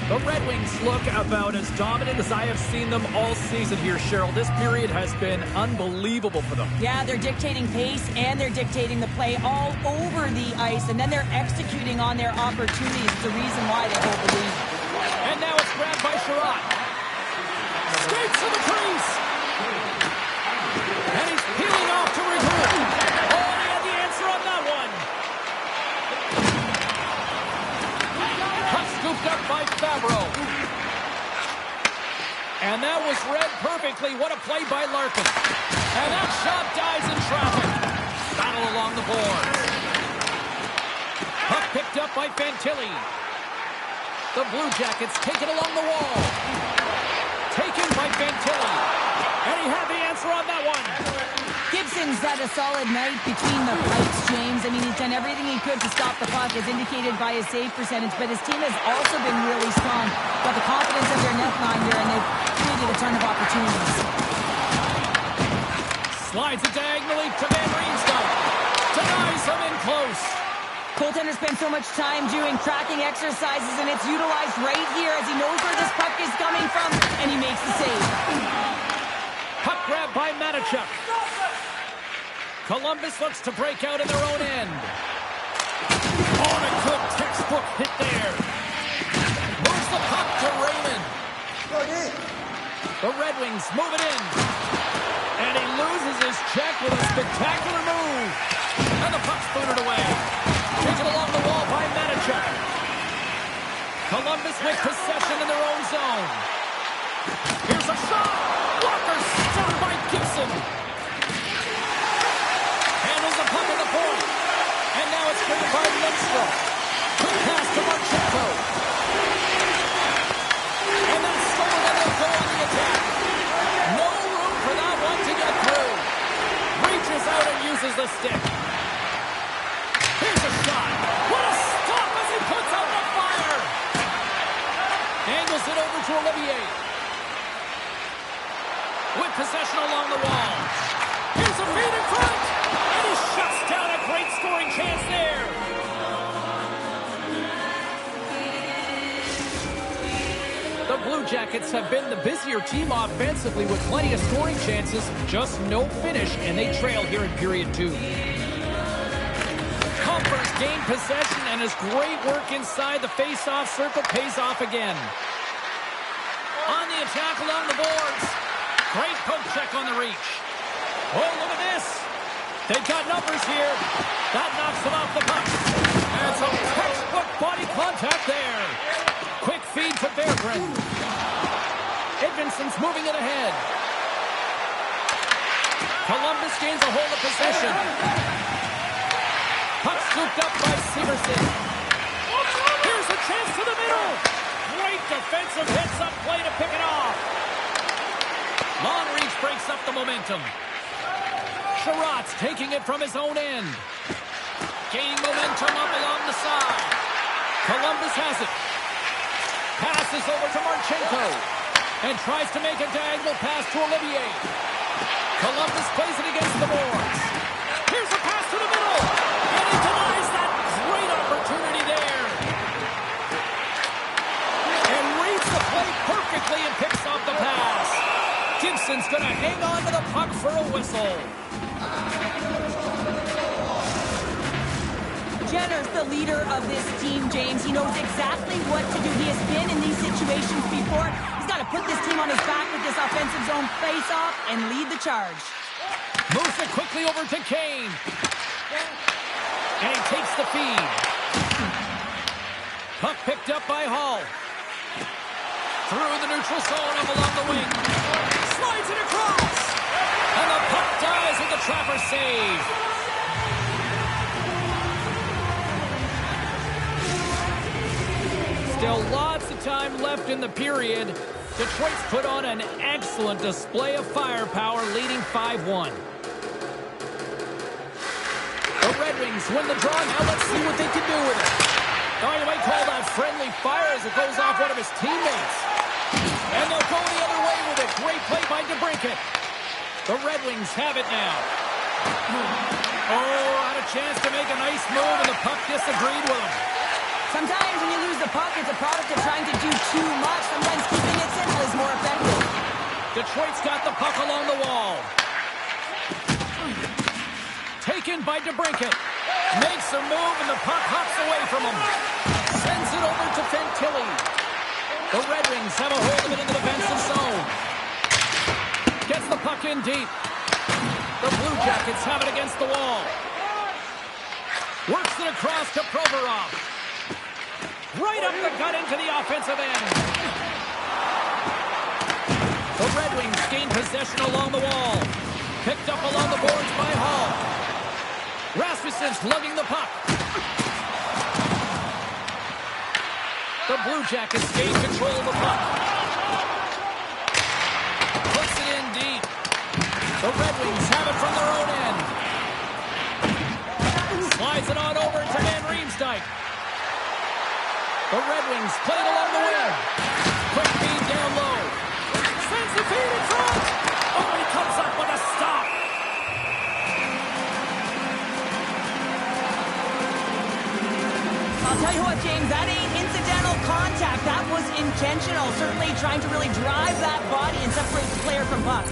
[SPEAKER 1] The Red Wings look about as dominant as I have seen them all season here, Cheryl. This period has been unbelievable for them.
[SPEAKER 2] Yeah, they're dictating pace and they're dictating the play all over the ice, and then they're executing on their opportunities. It's the reason why they hold the lead.
[SPEAKER 1] And now it's grabbed by Sherratt. Skates to the crease. And he's peeling off to regroup. Oh, he had the answer on that one. Puck scooped up by Favreau. And that was read perfectly. What a play by Larkin. And that shot dies in traffic. Battle along the boards. Puck picked up by Fantilli. The Blue Jackets take it along the wall. Taken by Fantilli. And he had the answer on that one.
[SPEAKER 2] Gibson's had a solid night between the pipes, James. I mean, he's done everything he could to stop the puck, as indicated by his save percentage, but his team has also been really strong. Got the confidence of their netminder, and they've created a ton of opportunities.
[SPEAKER 1] Slides it diagonally to Van Riemsdyk. Denies him in close.
[SPEAKER 2] Goaltender spent so much time doing tracking exercises, and it's utilized right here as he knows where this puck is coming from, and he makes the save.
[SPEAKER 1] Puck grab by Manichuk. Columbus looks to break out in their own end. Oh, and a good textbook hit there. Moves the puck to Raymond. The Red Wings move it in. And he loses his check with a spectacular move. And the puck's booted away. Taken along the wall by Manichuk. Columbus with possession in their own zone. Here's a shot. Walker stopped by Gibson. Handles the puck at the point. And now it's cleared by Lindstrom. Quick pass to Marchenko. And that's stolen, and they'll go on the attack. No room for that one to get through. Reaches out and uses the stick. Here's a shot. What a stop as he puts out the fire. Angles it over to Olivier. With possession along the wall. Here's a feed in front. And he shuts down a great scoring chance there. The Blue Jackets have been the busier team offensively with plenty of scoring chances. Just no finish, and they trail here in period 2. Kumpers gained possession, and his great work inside the face-off circle pays off again. On the attack along the boards. Great poke check on the reach. Oh, look at this. They've got numbers here. That knocks them off the puck. And some textbook body contact there. Quick feed to Berggren. Edmondson's moving it ahead. Columbus gains a hold of possession. Puck scooped up by Severson. Here's a chance to the middle. Great defensive hits up play to pick it off. Long reach breaks up the momentum. Sherratt's taking it from his own end. Gaining momentum up along the side. Columbus has it. Passes over to Marchenko. And tries to make a diagonal pass to Olivier. Columbus plays it against the boards. Here's a pass to the middle. And he denies that great opportunity there. And reads the play perfectly and picks off the pass. Gibson's going to hang on to the puck for a whistle.
[SPEAKER 2] Jenner's the leader of this team, James. He knows exactly what to do. He has been in these situations before. He's got to put this team on his back with this offensive zone face-off and lead the charge.
[SPEAKER 1] Moves it quickly over to Kane. And he takes the feed. Puck picked up by Hall. Through the neutral zone up along the wing. save. Still lots of time left in the period. Detroit's put on an excellent display of firepower, leading 5-1. The Red Wings win the draw. Now let's see what they can do with it. Oh, you might call that friendly fire as it goes off one of his teammates. And they'll go the other way with it. Great play by DeBrincat. The Red Wings have it now. Oh, had a chance to make a nice move, and the puck disagreed with him.
[SPEAKER 2] Sometimes when you lose the puck, it's a product of trying to do too much. Sometimes keeping it simple is more effective.
[SPEAKER 1] Detroit's got the puck along the wall. Taken by DeBrincat. Makes a move, and the puck hops away from him. Sends it over to Fantilli. The Red Wings have a hold of it in the defensive zone. Gets the puck in deep. The Blue Jackets have it against the wall. Works it across to Provorov. Right up the gut into the offensive end. The Red Wings gain possession along the wall. Picked up along the boards by Hall. Rasmussen's lugging the puck. The Blue Jackets gain control of the puck. Puts it in deep. The Red Wings have it from their own end. Slides it on over to Van Riemsdyk. The Red Wings play it along the wing. Quick feed down low. Sends the feed in front. Oh, he comes up with a stop.
[SPEAKER 2] I'll tell you what, James, that ain't incidental contact. That was intentional. Certainly trying to really drive that body and separate the player from puck.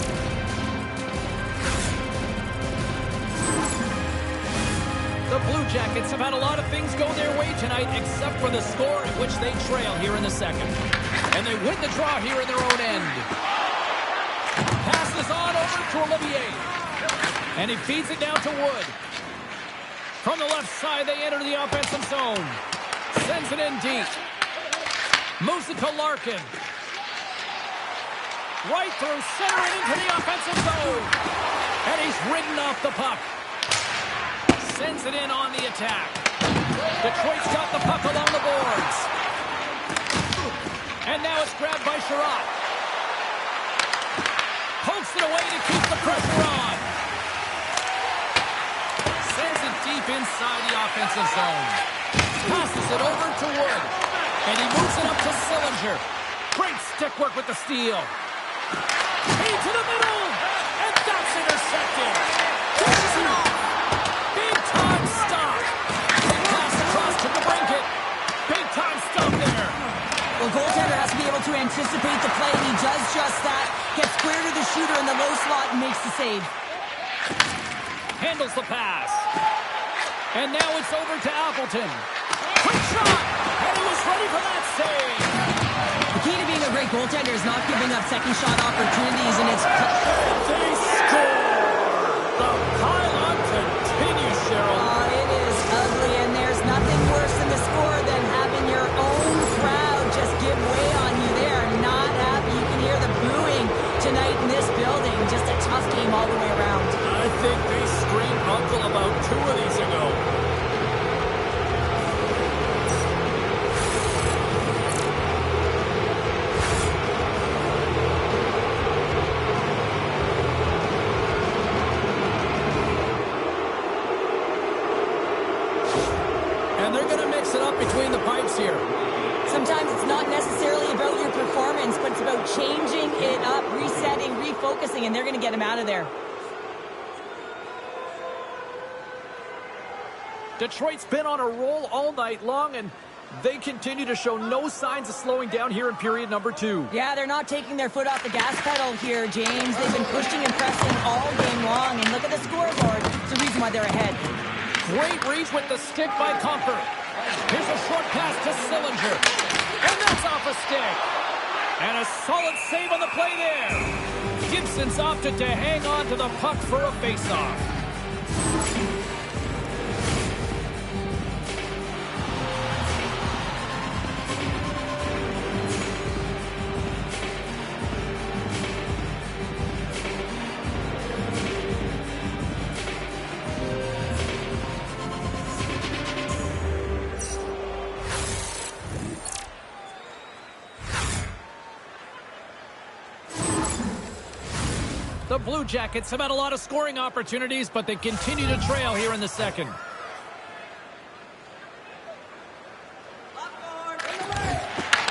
[SPEAKER 1] The Blue Jackets have had a lot of things go their way tonight, except for the score in which they trail here in the second. And they win the draw here in their own end. Passes on over to Olivier. And he feeds it down to Wood. From the left side, they enter the offensive zone. Sends it in deep. Moves it to Larkin. Right through center and into the offensive zone. And he's ridden off the puck. Sends it in on the attack. Detroit's got the puck along the boards. And now it's grabbed by Sherratt. Pokes it away to keep the pressure on. Sends it deep inside the offensive zone. Passes it over to Wood. And he moves it up to Sillinger. Great stick work with the steal. Into the middle. And that's intercepted. Pushes it off. Big time stop. Pass across to DeBrincat. Big time stop there.
[SPEAKER 2] Well, goaltender has to be able to anticipate the play, and he does just that. Gets square to the shooter in the low slot and makes the save.
[SPEAKER 1] Handles the pass. And now it's over to Appleton. Quick shot. And he was ready for that save.
[SPEAKER 2] The key to being a great goaltender is not giving up second shot opportunities, and it's...
[SPEAKER 1] They score. The pile-on continues, Cheryl.
[SPEAKER 2] Oh, it is ugly, and there's nothing worse than the score than having your own crowd just give way on you. They are not happy. You can hear the booing tonight in this building. Just a tough game all the way around.
[SPEAKER 1] I think they screamed uncle about 2 of these ago. And they're going to mix it up between the pipes here.
[SPEAKER 2] Sometimes it's not necessarily about your performance, but it's about changing it up, resetting, refocusing, and they're going to get him out of there.
[SPEAKER 1] Detroit's been on a roll all night long, and they continue to show no signs of slowing down here in period number 2.
[SPEAKER 2] Yeah, they're not taking their foot off the gas pedal here, James. They've been pushing and pressing all game long, and look at the scoreboard. It's the reason why they're ahead.
[SPEAKER 1] Great reach with the stick by Comfort. Here's a short pass to Sillinger. And that's off a stick. And a solid save on the play there. Gibson's opted to hang on to the puck for a faceoff. The Blue Jackets have had a lot of scoring opportunities, but they continue to trail here in the second.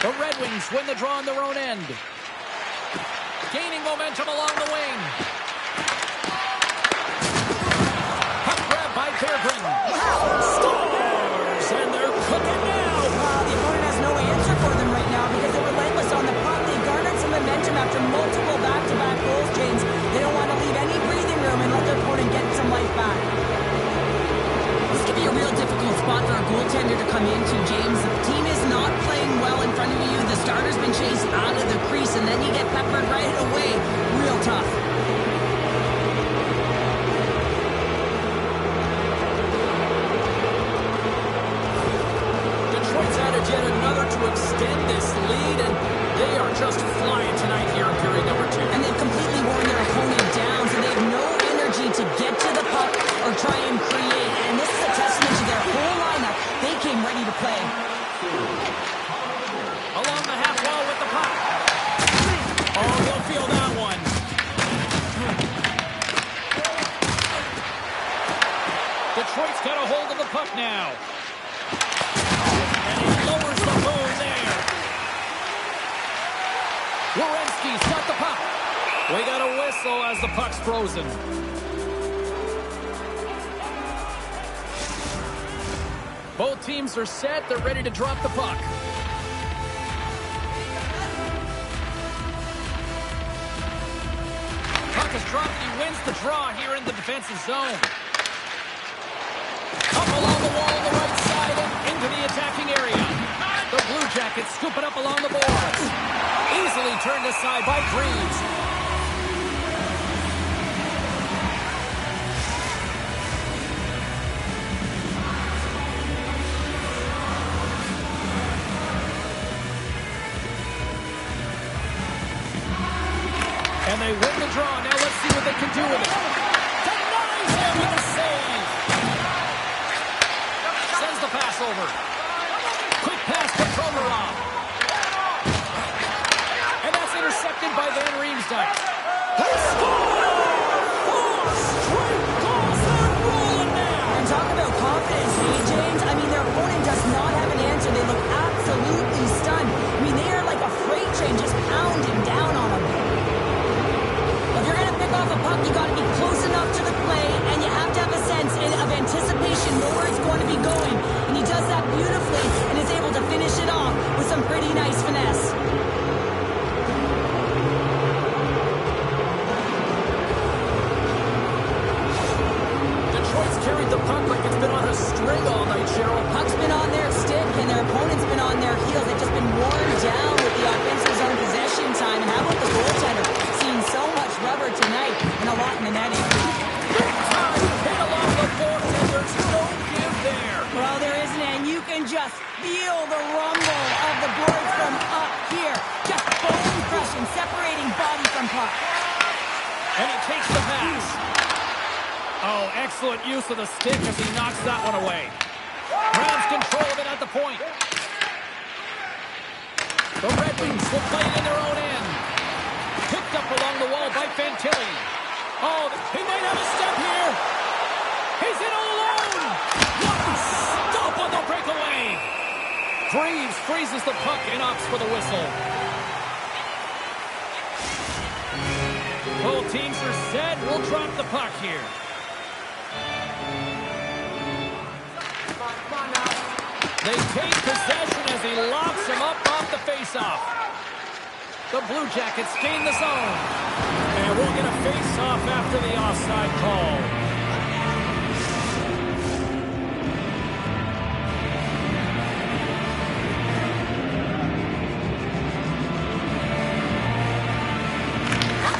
[SPEAKER 1] The Red Wings win the draw on their own end. Gaining momentum along the wing. Puck grab by Fairbrink. Scores! And they're cooking now.
[SPEAKER 2] The opponent has no answer for them right now because they're relentless on the puck. They garnered some momentum after multiple back-to-back goals, James. They don't want to leave any breathing room and let their opponent get some life back. This could be a real difficult spot for a goaltender to come into, James. The team is not playing well in front of you. The starter's been chased out of the crease, and then you get peppered right away. Real tough.
[SPEAKER 1] Detroit's added yet another to extend this lead, and they are just flying tonight here in period number 2.
[SPEAKER 2] And they've completely worn their opponent down, so they have no energy to get to the puck or try and create. And this is a testament to their whole lineup. They came ready to play.
[SPEAKER 1] Along the half wall with the puck. Oh, you'll feel that one. Detroit's got a hold of the puck now. And he lowers the boom there. Werenski's got the puck. We got a whistle as the puck's frozen. Both teams are set. They're ready to drop the puck. Puck is dropped and he wins the draw here in the defensive zone. Up along the wall on the right side and into the attacking area. The Blue Jackets scoop it up along the boards. Easily turned aside by Greaves. And they win the draw. Now let's see what they can do with it. Denies him with a save. Sends the pass over. Quick pass to Provorov. And that's intercepted by Van Riemsdyk. They score! 4 straight goals. They're rolling now.
[SPEAKER 2] And talk about confidence, hey, James? I mean, their opponent does not have an answer. They look absolutely stunned. I mean, they are like a freight train just pounding down on them. If you're going to pick off a puck, you got to be close enough to the play, and you have to have a sense of anticipation, know where it's going to be going. And he does that beautifully and is able to finish it off with some pretty nice finesse.
[SPEAKER 1] Detroit's carried the puck like it's been on a string all night, Cheryl.
[SPEAKER 2] Puck's been on their stick, and their opponent's been on their heels. They've just been worn down with the offensive zone possession time. And how about the goaltender? Seen so much rubber tonight and a lot in the netting.
[SPEAKER 1] Big time hit along the boards, and there's no give there.
[SPEAKER 2] Well, there isn't, and you can just feel the rumble of the boards from up here. Just bone crushing, separating body from puck.
[SPEAKER 1] And he takes the pass. Oh, excellent use of the stick as he knocks that one away. Grabs control of it at the point. The Red Wings will play it in their own end. Picked up along the wall by Fantilli. Oh, he might have a step here. He's in all alone. What a stop on the breakaway. Greaves freezes the puck and opts for the whistle. Both teams are set. We'll drop the puck here. They take possession as he locks him up off the faceoff. The Blue Jackets gain the zone. And we'll get a face-off after the offside call.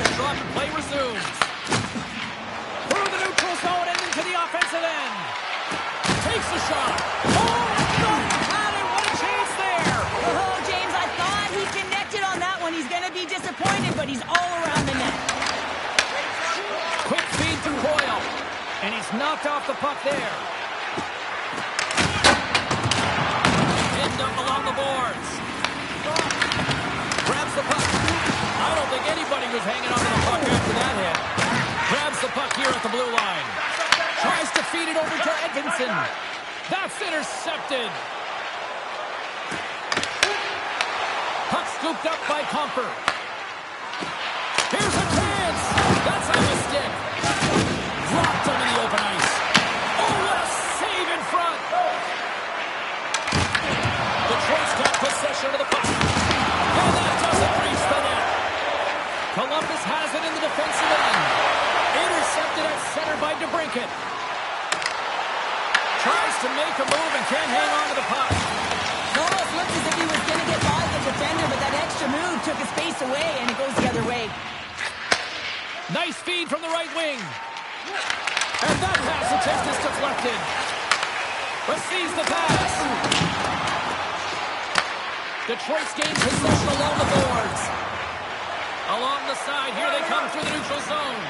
[SPEAKER 1] The drop and play resumes. Through the neutral zone and into the offensive end. Takes the shot. Oh, God, had it. What a chance there.
[SPEAKER 2] Oh, James, I thought he connected on that one. He's going to be disappointed, but he's all around the net.
[SPEAKER 1] Quick feed to Coyle. And he's knocked off the puck there. Pinned up along the boards. Grabs the puck. I don't think anybody was hanging on to the puck after that hit. here at the blue line. Tries to feed it over to Edvinsson. That's intercepted. Puck scooped up by Comper. Here's a chance. That's on the stick. Dropped him in the open ice. Oh, what a save in front. Detroit's got possession of the puck. And that doesn't reach the net. Columbus has it in the defensive end. Intercepted at center by DeBrincat. Tries to make a move and can't hang on to the puck.
[SPEAKER 2] It almost looks as if he was going to get by the defender, but that extra move took his face away, and it goes the other way.
[SPEAKER 1] Nice feed from the right wing. And that pass attempt is deflected. Receives the pass. Detroit's gained possession along the boards. Along the side, here they come through the neutral zone.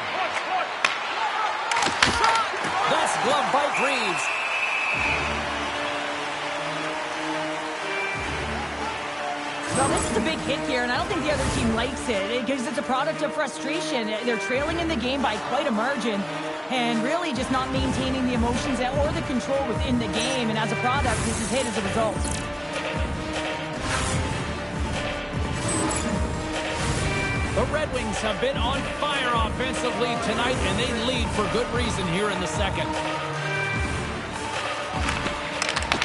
[SPEAKER 1] That's gloved by Reeves.
[SPEAKER 2] Well, this is a big hit here, and I don't think the other team likes it because it's a product of frustration. They're trailing in the game by quite a margin and really just not maintaining the emotions or the control within the game, and as a product, this is hit as a result.
[SPEAKER 1] The Red Wings have been on fire offensively tonight, and they lead for good reason here in the second.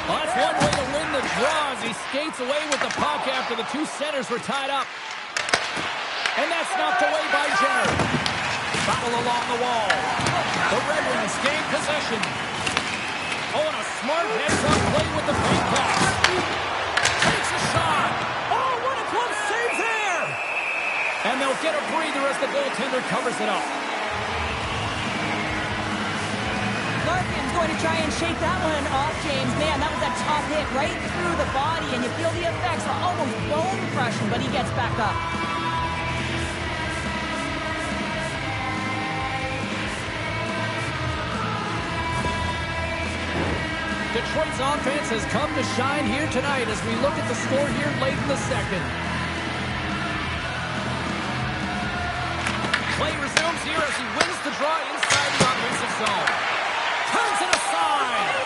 [SPEAKER 1] Well, that's one way to win the draw as he skates away with the puck after the two centers were tied up. And that's knocked away by Jenner. Battle along the wall. The Red Wings gain possession. Oh, and a smart heads-up play with the feint pass. Takes a shot. Oh, what a close save there! And they'll get a breather as the goaltender covers it up.
[SPEAKER 2] Larkin's going to try and shake that one off, James. Man, that was a tough hit right through the body, and you feel the effects are almost bone crushing, but he gets back up.
[SPEAKER 1] Detroit's offense has come to shine here tonight as we look at the score here late in the second. Play resumes here as he wins the draw inside the offensive zone. Turns it aside.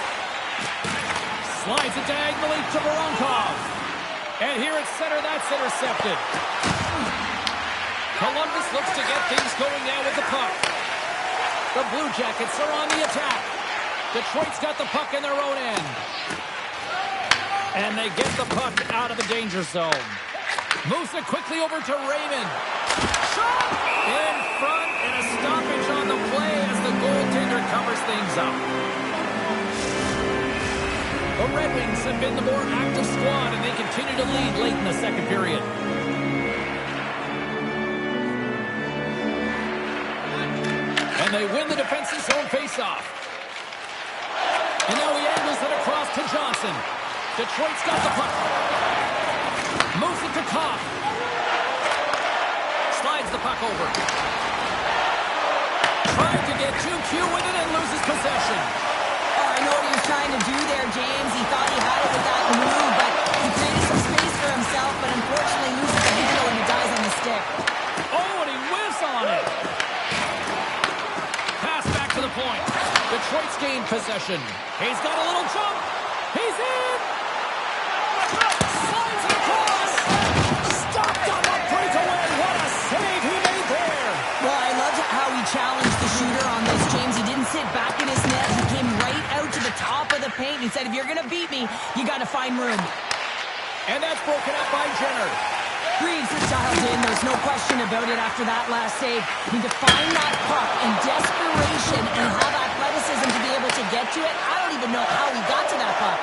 [SPEAKER 1] Slides it diagonally to Voronkov. And here at center, that's intercepted. Columbus looks to get things going now with the puck. The Blue Jackets are on the attack. Detroit's got the puck in their own end. And they get the puck out of the danger zone. Moves it quickly over to Raymond. Shot! In front, and a stoppage on the play as the goaltender covers things up. The Red Wings have been the more active squad, and they continue to lead late in the second period. And they win the defensive zone faceoff. And now he angles it across to Johnson. Detroit's got the puck. Moves it to Kopp. Slides the puck over. Trying to get 2Q with it and loses possession.
[SPEAKER 2] Oh, I know what he was trying to do there, James. He thought he had it with that move, but he created some space for himself, but unfortunately loses the handle and he dies on the stick.
[SPEAKER 1] Oh, and he whiffs on it. Pass back to the point. Detroit's gained possession. He's got a little jump. He's in. Slides it across. Stopped on the breakaway. What a save he made there.
[SPEAKER 2] Well, I loved how he challenged the shooter on this, James. He didn't sit back in his net. He came right out to the top of the paint. He said, if you're going to beat me, you got to find room.
[SPEAKER 1] And that's broken up by Jenner.
[SPEAKER 2] Reeves is dialed in. There's no question about it after that last save. Need to find that puck in desperation and have athleticism to be able to get to it. I don't even know how he got to that puck.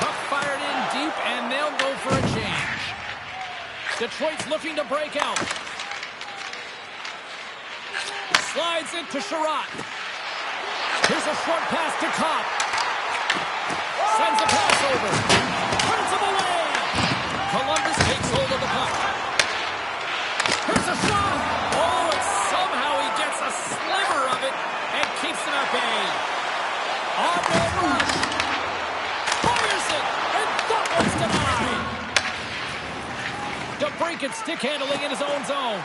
[SPEAKER 1] Puck fired in deep, and they'll go for a change. Detroit's looking to break out. Slides it to Sherratt. Here's a short pass to Kopp. Sends a pass over. Turns him away. Columbus takes hold of the puck. Here's a shot. Oh, and somehow he gets a sliver of it and keeps it at bay. On-man rush. Fires it, and that one's denied. DeBrincat stick handling in his own zone.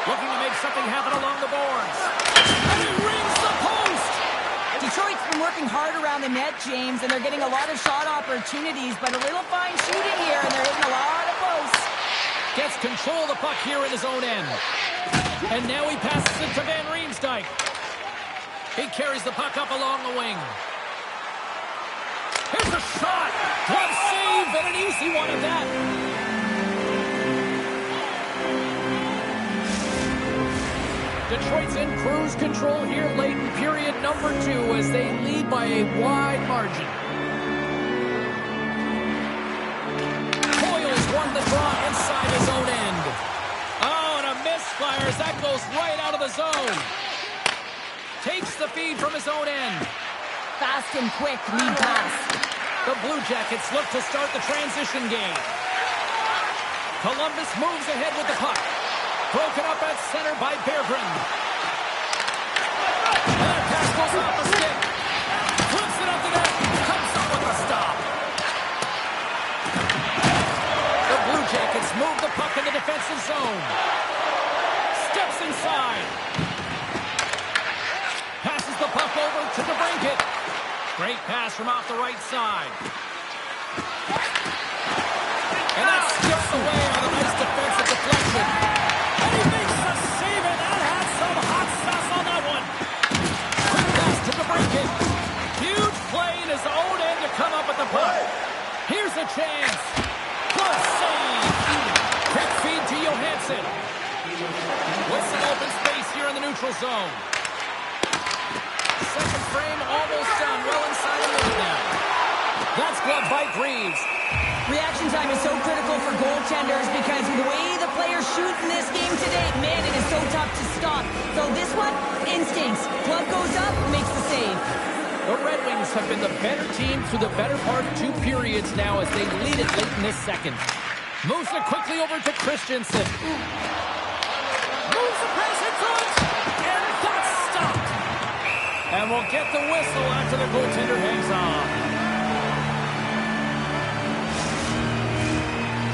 [SPEAKER 1] Looking to make something happen along the boards. And he rings the post!
[SPEAKER 2] Detroit's been working hard around the net, James, and they're getting a lot of shot opportunities, but a little fine shooting here, and they're hitting a lot of posts.
[SPEAKER 1] Gets control of the puck here in his own end. And now he passes it to Van Riemsdyk. He carries the puck up along the wing. Here's a shot! Glove save, and an easy one at that. Detroit's in cruise control here late in period number 2 as they lead by a wide margin. Coyle's won the draw inside his own end. Oh, and a misfire as that goes right out of the zone. Takes the feed from his own end.
[SPEAKER 2] Fast and quick lead pass.
[SPEAKER 1] The Blue Jackets look to start the transition game. Columbus moves ahead with the puck. Broken up at center by Berggren. That pass goes off the stick. Flips it up the net. Comes up with a stop. The Blue Jackets move the puck in the defensive zone. Steps inside. Passes the puck over to DeBrincat. Great pass from off the right side. And that skips away on a nice defensive deflection. And he makes the save, and that had some hot sauce on that one. Quick pass to DeBrincat. Huge play in his own end to come up with the puck. Here's a chance. Glove save. Quick feed to Johansson. With some open space here in the neutral zone. Second frame almost done. Well inside a minute now. That's gloved by Greaves.
[SPEAKER 2] Reaction time is so critical for goaltenders because the way the players shoot in this game today, man, it is so tough to stop. So this one, instincts. Glove goes up, makes the save.
[SPEAKER 1] The Red Wings have been the better team through the better part of 2 periods now as they lead it late in this second. Moves it quickly over to Christensen. Moves the pass into it, and that's stopped. And we'll get the whistle after the goaltender hangs on.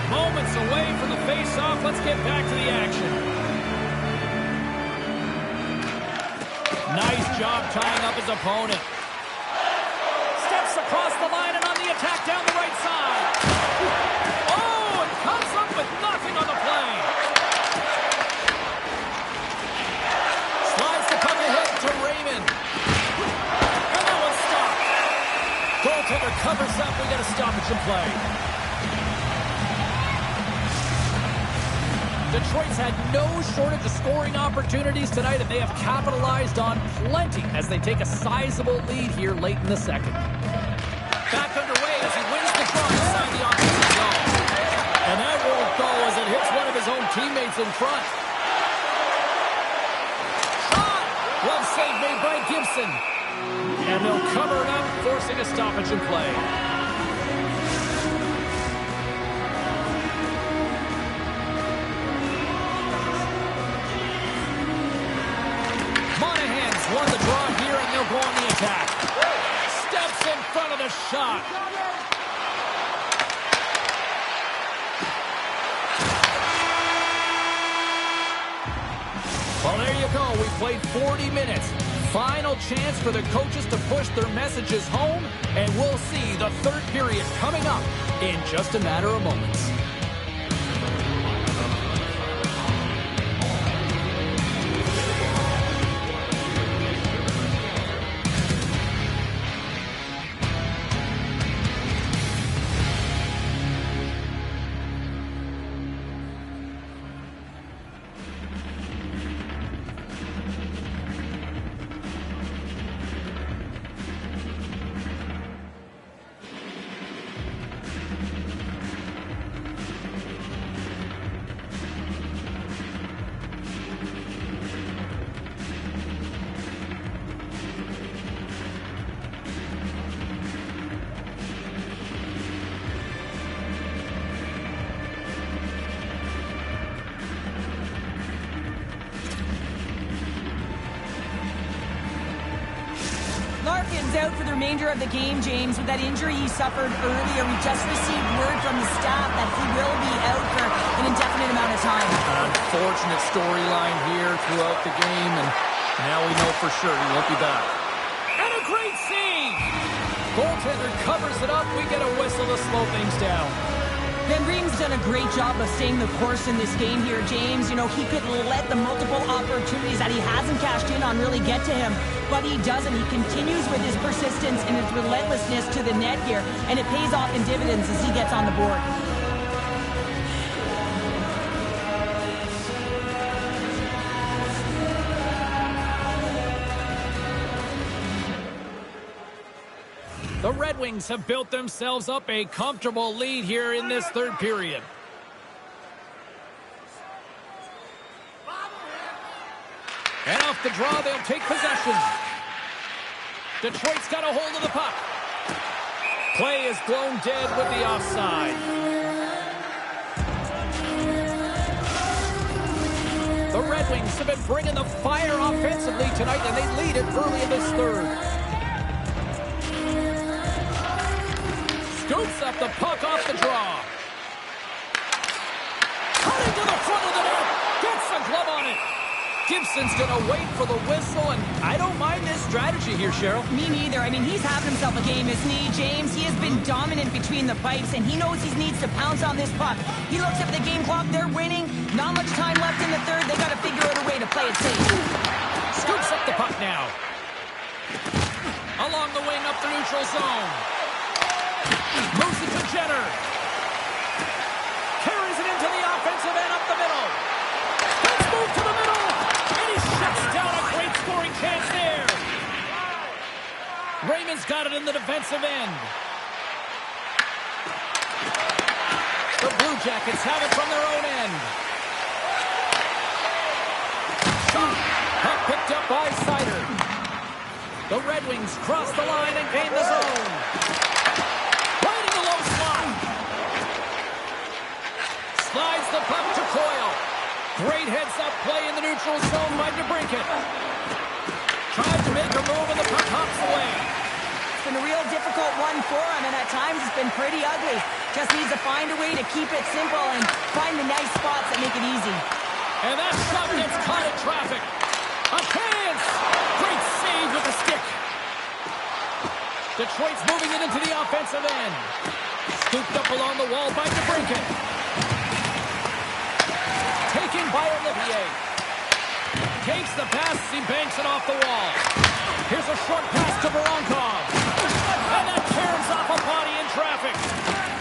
[SPEAKER 1] Moments away from the face-off. Let's get back to the action. Nice job tying up his opponent. Steps across the line and on the attack down the right side. Oh, and comes up with nothing on the play. Slides the puck ahead to Raymond. And that one's stopped. Goaltender covers up. We got a stoppage in play. Detroit's had no shortage of scoring opportunities tonight, and they have capitalized on plenty as they take a sizable lead here late in the second. Back underway as he wins the draw inside the offensive zone. And that won't go as it hits one of his own teammates in front. Shot! Glove save made by Gibson. And they'll cover it up, forcing a stoppage in play. Won the draw here, and they'll go on the attack. Steps in front of the shot. Well, there you go. We played 40 minutes. Final chance for the coaches to push their messages home, and we'll see the third period coming up in just a matter of moments.
[SPEAKER 2] Larkin's out for the remainder of the game, James, with that injury he suffered earlier. We just received word from the staff that he will be out for an indefinite amount of the time.
[SPEAKER 1] Unfortunate storyline here throughout the game, and now we know for sure he won't be back. And a great save! Goaltender covers it up. We get a whistle to slow things down.
[SPEAKER 2] Van Riemen's done a great job of staying the course in this game here, James. You know, he could let the multiple opportunities that he hasn't cashed in on really get to him, but he doesn't. He continues with his persistence and his relentlessness to the net here, and it pays off in dividends as he gets on the board.
[SPEAKER 1] The Red Wings have built themselves up a comfortable lead here in this third period. And off the draw, they'll take possession. Detroit's got a hold of the puck. Play is blown dead with the offside. The Red Wings have been bringing the fire offensively tonight, and they lead it early in this third. Scoops up the puck off the draw. Cutting to the front of the net. Gets a glove on it. Gibson's going to wait for the whistle, and I don't mind this strategy here, Cheryl.
[SPEAKER 2] Me neither. I mean, he's having himself a game, isn't he, James? He has been dominant between the pipes, and he knows he needs to pounce on this puck. He looks at the game clock. They're winning. Not much time left in the third. They got to figure out a way to play it safe.
[SPEAKER 1] Scoops up the puck now. Along the wing up the neutral zone. Moves it to Jenner. Carries it into the offensive end up the middle. Let's move to the middle. And he shuts down a great scoring chance there. Raymond's got it in the defensive end. The Blue Jackets have it from their own end. Puck picked up by Sider. The Red Wings cross the line and gain the zone. Slides the puck to Coyle. Great heads-up play in the neutral zone by DeBrincat. Tried to make a move and the puck hops away.
[SPEAKER 2] It's been a real difficult one for him, and at times it's been pretty ugly. Just needs to find a way to keep it simple and find the nice spots that make it easy.
[SPEAKER 1] And that shot gets caught in traffic. A chance! Great save with the stick. Detroit's moving it into the offensive end. Scooped up along the wall by DeBrincat. Taken by Olivier. Takes the pass as he banks it off the wall. Here's a short pass to Voronkov. And that tears off a body in traffic.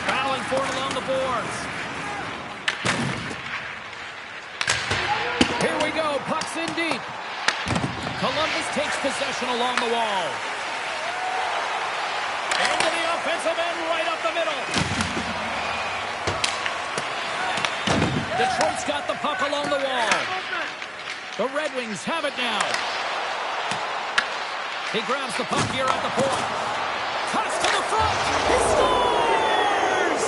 [SPEAKER 1] Battling for it along the boards. Here we go. Puck's in deep. Columbus takes possession along the wall. Into the offensive end right up the middle. Detroit's got the puck along the wall. The Red Wings have it now. He grabs the puck here at the point. Cuts to the front. He scores!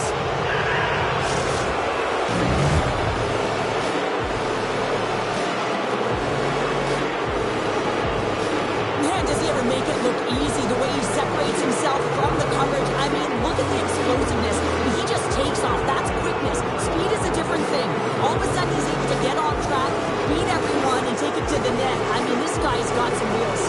[SPEAKER 2] Man, does he ever make it look easy the way he separates himself from the coverage? I mean, look at the explosiveness. He just takes off. That's quickness. Speed is a different thing. All of a sudden, he's able to get off track, beat everyone, and take it to the net. I mean, this guy's got some wheels.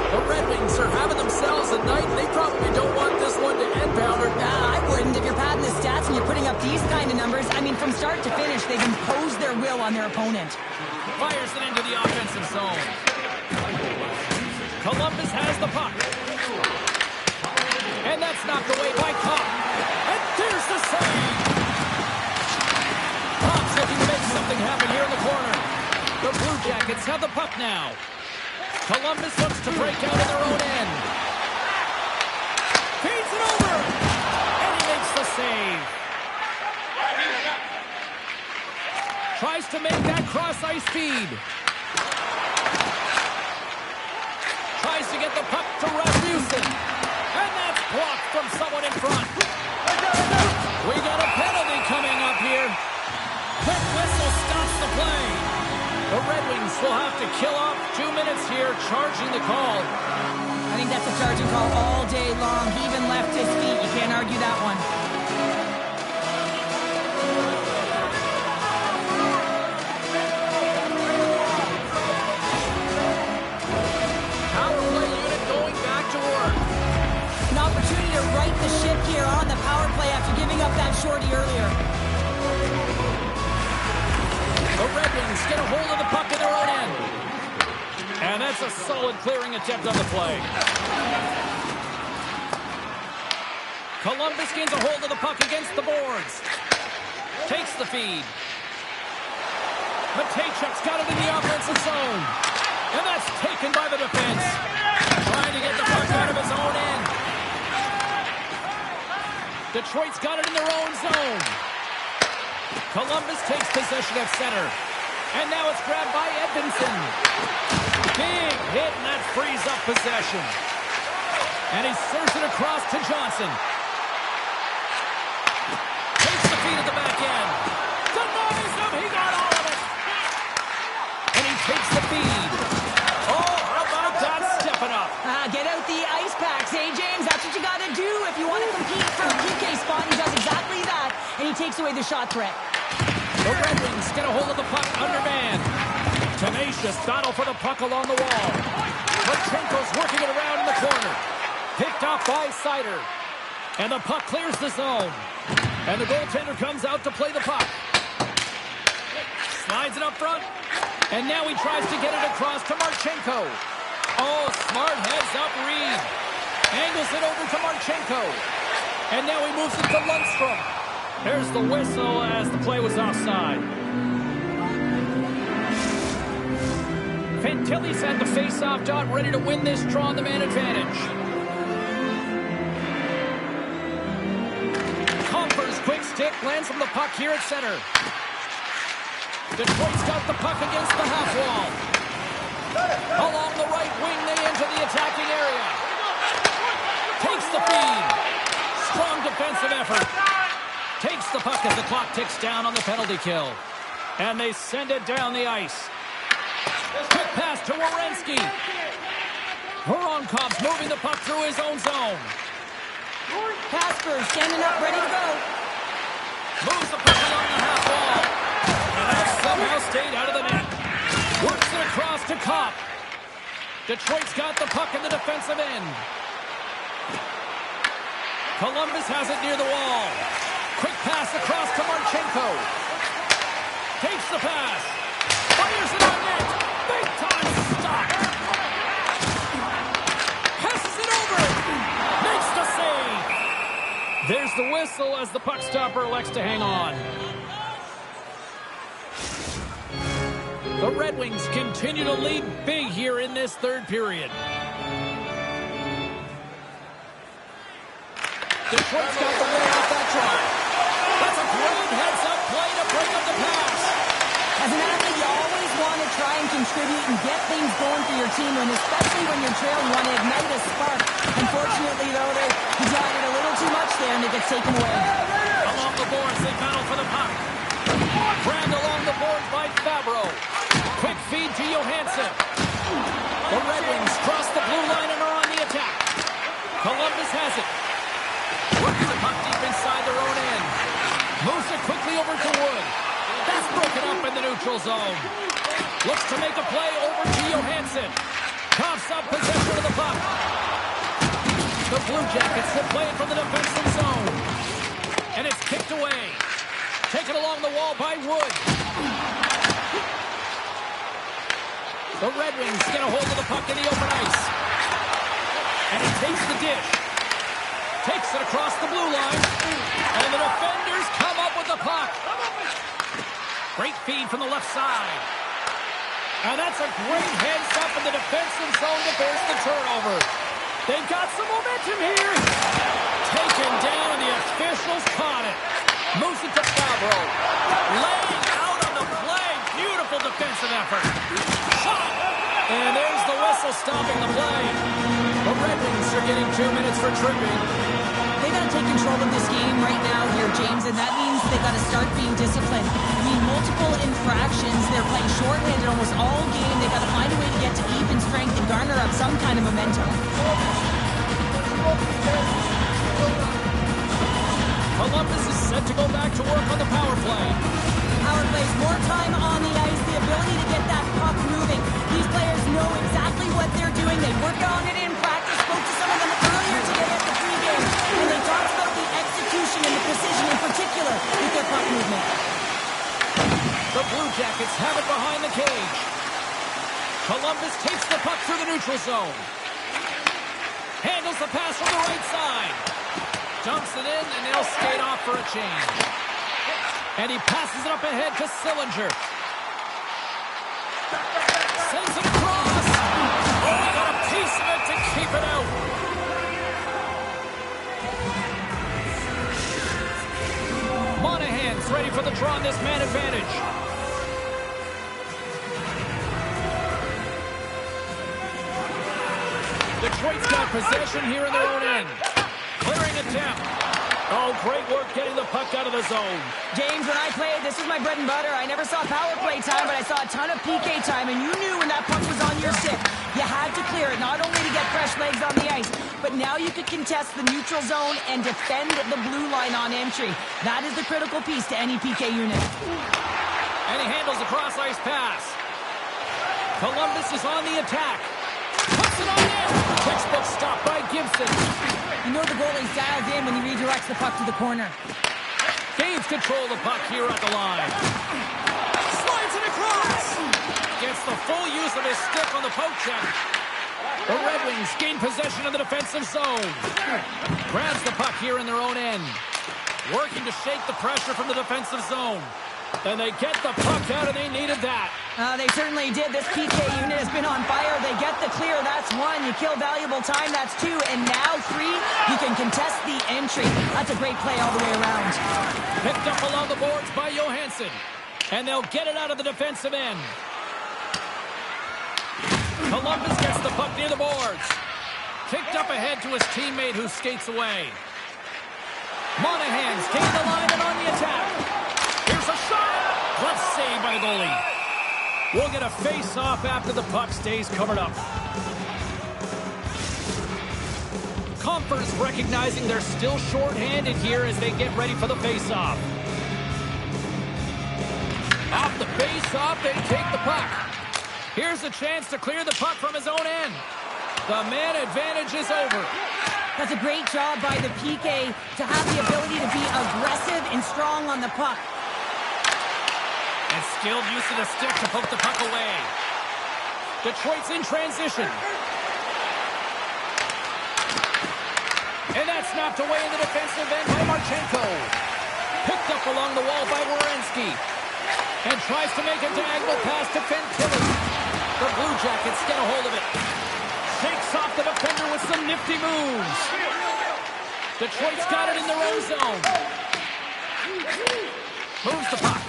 [SPEAKER 1] The Red Wings are having themselves a night. They probably don't want this one to end, Pounder.
[SPEAKER 2] I wouldn't. If you're padding the stats and you're putting up these kind of numbers, I mean, from start to finish, they've imposed their will on their opponent.
[SPEAKER 1] Fires it into the offensive zone. Columbus has the puck. And that's knocked away by Copp. And there's the save. Copp's looking to make something happen here in the corner. The Blue Jackets have the puck now. Columbus looks to break out in their own end. Feeds it over. And he makes the save. Tries to make that cross-ice feed. Tries to get the puck to Rasmussen. And that's blocked from someone in front. We got a penalty coming up here. Quick whistle stops the play. The Red Wings will will have to kill off 2 minutes here, charging the call.
[SPEAKER 2] I think that's a charging call all day long. He even left his feet. You can't argue that one.
[SPEAKER 1] Power play unit going back to work.
[SPEAKER 2] An opportunity to right the ship here on the power play after giving up that shorty earlier.
[SPEAKER 1] The Red Wings get a hold of the puck in their own end. And that's a solid clearing attempt on the play. Columbus gains a hold of the puck against the boards. Takes the feed. Matejchuk's got it in the offensive zone. And that's taken by the defense. Trying to get the puck out of his own end. Detroit's got it in their own zone. Columbus takes possession at center. And now it's grabbed by Edvinsson. Big hit, and that frees up possession. And he serves it across to Johnson. Takes the feed at the back end. Denies him. He got all of it. And he takes the feed. Oh, how about that stepping up?
[SPEAKER 2] Get out the ice packs, hey, James? That's what you got to do if you want to compete for a PK spot. He does exactly that, and he takes away the shot threat.
[SPEAKER 1] The Red Wings get a hold of the puck under man. Tenacious battle for the puck along the wall. Marchenko's working it around in the corner. Picked off by Seider. And the puck clears the zone. And the goaltender comes out to play the puck. Slides it up front. And now he tries to get it across to Marchenko. Oh, smart heads up Reed. Angles it over to Marchenko. And now he moves it to Lundstrom. There's the whistle as the play was offside. Fantilli's had the face-off dot, ready to win this draw on the man advantage. Comfer's quick stick lands from the puck here at center. Detroit's got the puck against the half wall. Along the right wing, they enter the attacking area. Takes the feed. Strong defensive effort. Takes the puck as the clock ticks down on the penalty kill. And they send it down the ice. Quick pass to Werenski. Voronkov's moving the puck through his own zone.
[SPEAKER 2] Casper standing up, ready to go.
[SPEAKER 1] Moves the puck along the half wall. And that somehow stayed out of the net. Works it across to Kopp. Detroit's got the puck in the defensive end. Columbus has it near the wall. Quick pass across to Marchenko. Takes the pass. Fires it on net. Big time stop. Passes it over. Makes the save. There's the whistle as the puck stopper elects to hang on. The Red Wings continue to lead big here in this third period. Detroit's got the way off that try. That's a great heads-up play to break up the pass.
[SPEAKER 2] As an athlete, you always want to try and contribute and get things going for your team, and especially when you're trailing, you want to ignite a spark. Unfortunately, though, he got it a little too much there, and it gets taken away.
[SPEAKER 1] Along the boards, they battle for the puck. Grabbed along the boards by Fabro. Quick feed to Johansson. The Red Wings cross the blue line and are on the attack. Columbus has it. Works the puck deep inside their own end. Moves it quickly over to Wood. That's broken up in the neutral zone. Looks to make a play over to Johansson. Coughs up possession of the puck. The Blue Jackets have played from the defensive zone. And it's kicked away. Taken along the wall by Wood. The Red Wings get a hold of the puck in the open ice. And he takes the dish. Takes it across the blue line. And the defenders come up with the puck. Great feed from the left side. And that's a great heads up in the defensive zone to force the turnover. They've got some momentum here. Taken down, and the officials caught it. Moves it to Fabro. Laying out on the play. Beautiful defensive effort. Shot. And there's the whistle stopping the play. The Red Wings are getting 2 minutes for tripping.
[SPEAKER 2] They got got to take control of this game right now here, James, and that means they got to start being disciplined. I mean, multiple infractions. They're playing shorthanded almost all game. They got to find a way to get to even strength and garner up some kind of momentum.
[SPEAKER 1] Columbus is set to go back to work on the power play.
[SPEAKER 2] Power plays, more time on the ice, the ability to get that puck moving. These players know exactly what they're doing. They worked on it in practice, spoke to some of them earlier today at the pregame, and they talked about the execution and the precision in particular with their puck movement.
[SPEAKER 1] The Blue Jackets have it behind the cage. Columbus takes the puck through the neutral zone. Handles the pass from the right side. Dumps it in, and they'll skate off for a change. And he passes it up ahead to Sillinger. Sends it across. Oh, he got a piece of it to keep it out. Monahan's ready for the draw on this man advantage. Detroit's got possession here in their own end. Clearing attempt. Oh, great work getting the puck out of the zone.
[SPEAKER 2] James, when I played, this was my bread and butter. I never saw power play time, but I saw a ton of PK time, and you knew when that puck was on your stick, you had to clear it, not only to get fresh legs on the ice, but now you could contest the neutral zone and defend the blue line on entry. That is the critical piece to any PK unit.
[SPEAKER 1] And he handles the cross-ice pass. Columbus is on the attack. Puts it on in. Textbook stop by Gibson.
[SPEAKER 2] You know the goalie's dialed in when he redirects the puck to the corner.
[SPEAKER 1] Gains control of the puck here at the line. Slides it across. Gets the full use of his stick on the poke check. The Red Wings gain possession of the defensive zone. Grabs the puck here in their own end. Working to shake the pressure from the defensive zone. And they get the puck out, and they needed that.
[SPEAKER 2] They certainly did. This PK unit has been on fire. They get the clear. That's one. You kill valuable time. That's two. And now three, you can contest the entry. That's a great play all the way around.
[SPEAKER 1] Picked up along the boards by Johansson. And they'll get it out of the defensive end. Columbus gets the puck near the boards. Kicked up ahead to his teammate who skates away. Monahan's gained the line and on the attack. Here's a shot. Glove saved by the goalie. We'll get a face-off after the puck stays covered up. Compher's recognizing they're still short-handed here as they get ready for the face-off. Off the face-off, they take the puck. Here's a chance to clear the puck from his own end. The man advantage is over.
[SPEAKER 2] That's a great job by the PK to have the ability to be aggressive and strong on the puck.
[SPEAKER 1] And skilled use of the stick to poke the puck away. Detroit's in transition. And that's knocked away in the defensive end by Marchenko. Picked up along the wall by Werenski. And tries to make a diagonal pass to Fantilli. The Blue Jackets get a hold of it. Shakes off the defender with some nifty moves. Detroit's got it in their own zone. Moves the puck.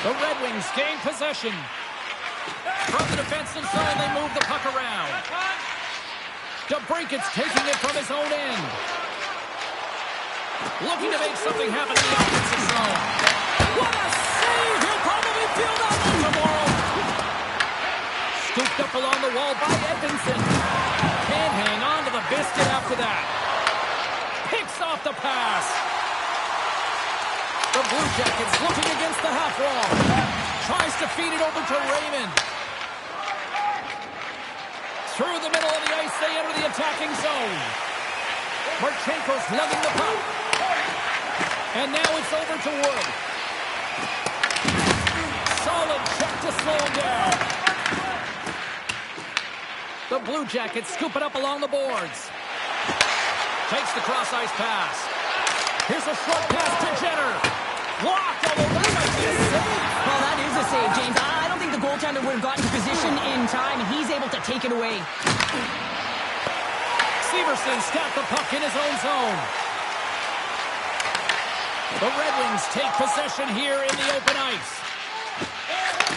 [SPEAKER 1] The Red Wings gain possession. From the defensive zone, they move the puck around. DeBrinket's taking it from his own end. Looking to make something happen in the offensive zone. What a save! He'll probably feel that one tomorrow. Scooped up along the wall by Edmondson. Can't hang on to the biscuit after that. Picks off the pass. The Blue Jackets looking against the half wall. Tries to feed it over to Raymond. Through the middle of the ice, they enter the attacking zone. Marchenko's lugging the puck. And now it's over to Wood. Solid check to slow him down. The Blue Jackets scoop it up along the boards. Takes the cross-ice pass. Here's a short pass to Jenner. Blocked, although that might be a save.
[SPEAKER 2] Well, that is a save, James. I don't think the goaltender would have gotten to position in time, and he's able to take it away.
[SPEAKER 1] Severson's got the puck in his own zone. The Red Wings take possession here in the open ice.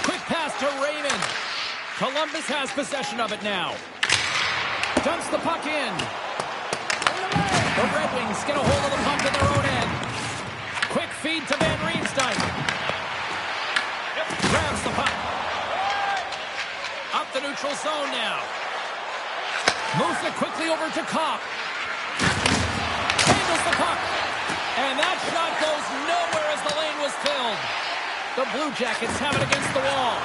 [SPEAKER 1] Quick pass to Raymond. Columbus has possession of it now. Dumps the puck in. The Red Wings get a hold of the puck in their own end. Quick feed to Van Riemsdyk. Grabs the puck. Up the neutral zone now. Moves it quickly over to Kopp. Handles the puck. And that shot goes nowhere as the lane was filled. The Blue Jackets have it against the wall.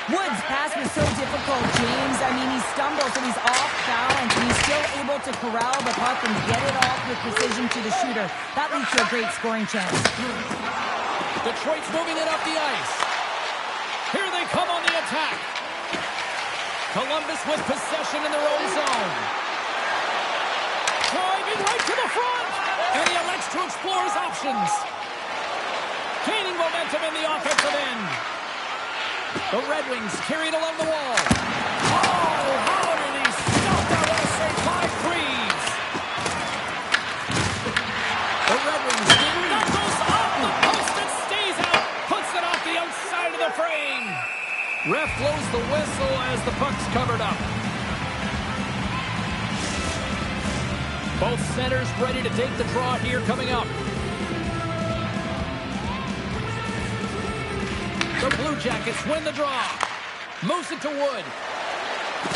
[SPEAKER 2] Wood's pass was so difficult, James. I mean, he stumbles and he's off balance, and he's still able to corral the puck and get it off with precision to the shooter. That leads to a great scoring chance.
[SPEAKER 1] Detroit's moving it up the ice. Here they come on the attack. Columbus with possession in their own zone. Driving right to the front. And he elects to explore his options. Gaining momentum in the offensive end. The Red Wings carried along the wall. Oh, how did he stop that? What a save by Freeze. The Red Wings, that goes off the post and stays out. Puts it off the outside of the frame. Ref blows the whistle as the puck's covered up. Both centers ready to take the draw here coming up. The Blue Jackets win the draw. Moves it to Wood.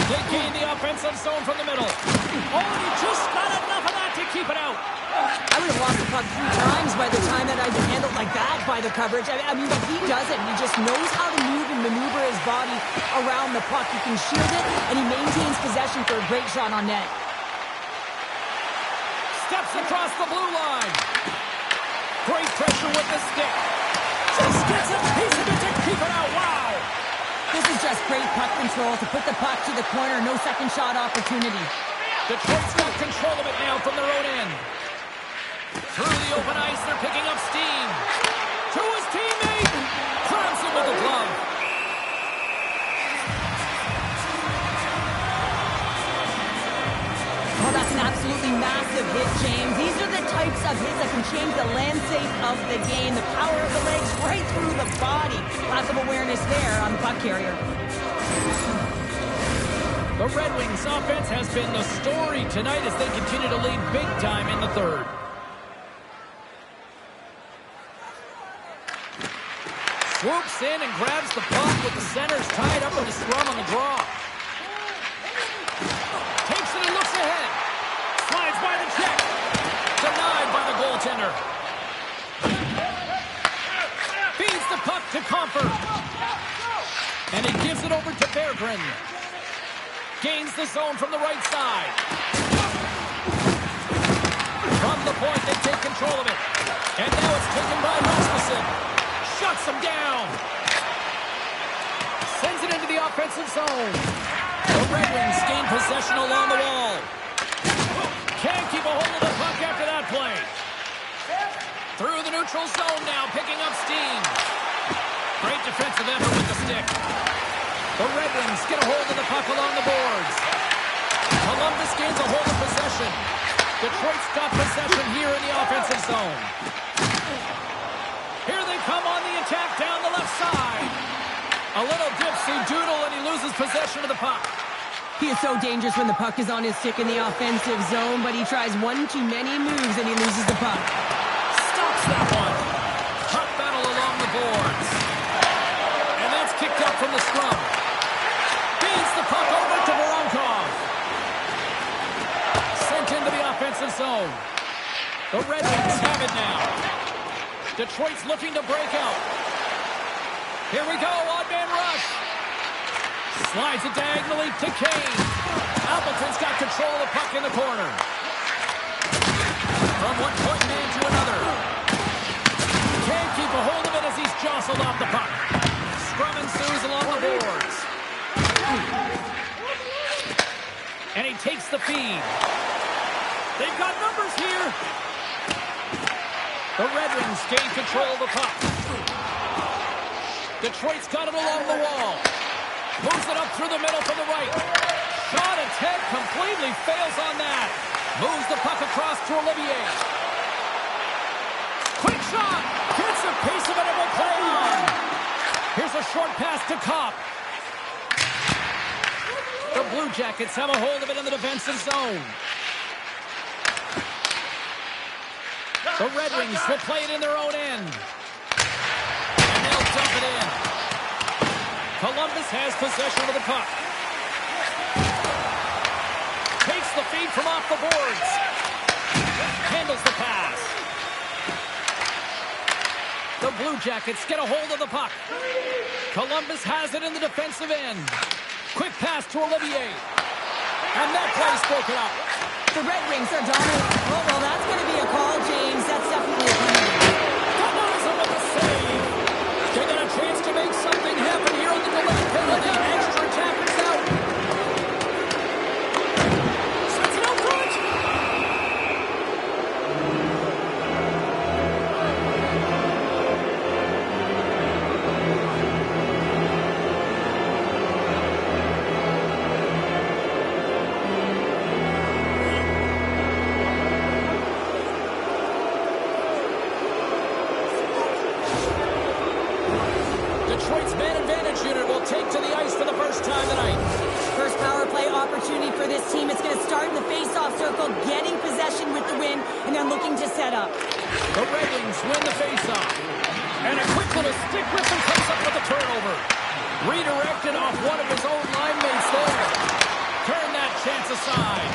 [SPEAKER 1] They gain the offensive zone from the middle. Oh, he just got enough of that to keep it out.
[SPEAKER 2] I would have lost the puck 3 times by the time that I'd been handled like that by the coverage. I mean, but he doesn't. He just knows how to move and maneuver his body around the puck. He can shield it, and he maintains possession for a great shot on net.
[SPEAKER 1] Steps across the blue line. Great pressure with the stick. Just gets a piece of it to keep it out. Wow.
[SPEAKER 2] This is just great puck control to put the puck to the corner. No second shot opportunity.
[SPEAKER 1] Detroit's got control of it now from their own end. Through the open ice, they're picking up steam. To his teammate. Grabs him with the glove.
[SPEAKER 2] Oh, that's an absolutely massive hit, James. These are the types of hits that can change the landscape of the game. The power of the legs right through the body. Lack of awareness there on the puck carrier.
[SPEAKER 1] The Red Wings offense has been the story tonight as they continue to lead big time in the third. Swoops in and grabs the puck with the centers tied up in the scrum on the draw. Takes it and looks ahead. Slides by the check. Denied by the goaltender. Feeds the puck to Comfort. And he gives it over to Berggren. Gains the zone from the right side. From the point, they take control of it. And now it's taken by Rasmussen. Shuts him down. Sends it into the offensive zone. The Red Wings gain possession along the wall. Can't keep a hold of the puck after that play. Through the neutral zone now, picking up steam. Great defensive effort with the stick. The Red Wings get a hold of the puck along the boards. Columbus gains a hold of possession. Detroit's got possession here in the offensive zone. Here they come on the attack down the left side. A little dipsy-doodle and he loses possession of the puck.
[SPEAKER 2] He is so dangerous when the puck is on his stick in the offensive zone, but he tries one too many moves and he loses the puck.
[SPEAKER 1] Stops that one. Puck battle along the boards. And that's kicked out from the scrum. Feeds the puck over to Voronkov. Sent into the offensive zone. The Red Wings have it now. Detroit's looking to break out. Here we go, odd-man rush. Slides it diagonally to Kane. Appleton's got control of the puck in the corner. From one point man to another. Can't keep a hold of it as he's jostled off the puck. Scrum ensues along the boards. And he takes the feed. They've got numbers here. The Red Wings gain control of the puck. Detroit's got it along the wall. Moves it up through the middle from the right. Shot attempt completely fails on that. Moves the puck across to Olivier. Quick shot. Gets a piece of it and will play on. Here's a short pass to Kopp. The Blue Jackets have a hold of it in the defensive zone. The Red Wings will play it in their own end. And they'll dump it in. Columbus has possession of the puck. Takes the feed from off the boards. Handles the pass. The Blue Jackets get a hold of the puck. Columbus has it in the defensive end. Quick pass to Olivier. And that play's broken up.
[SPEAKER 2] The Red Wings are dominating. Oh, well, that's going to be a call, James. That's definitely a penalty.
[SPEAKER 1] Columbus with the save. They got a chance to make something happen here on the delayed penalty. Extra tap is out. Sends it out front. Detroit's man advantage unit will take to the ice for the first time tonight.
[SPEAKER 2] First power play opportunity for this team. It's going to start in the face-off circle, getting possession with the win, and then looking to set up.
[SPEAKER 1] The Red Wings win the face-off. And a quick little stick with him comes up with a turnover. Redirected off one of his own line mates there. Turn that chance aside.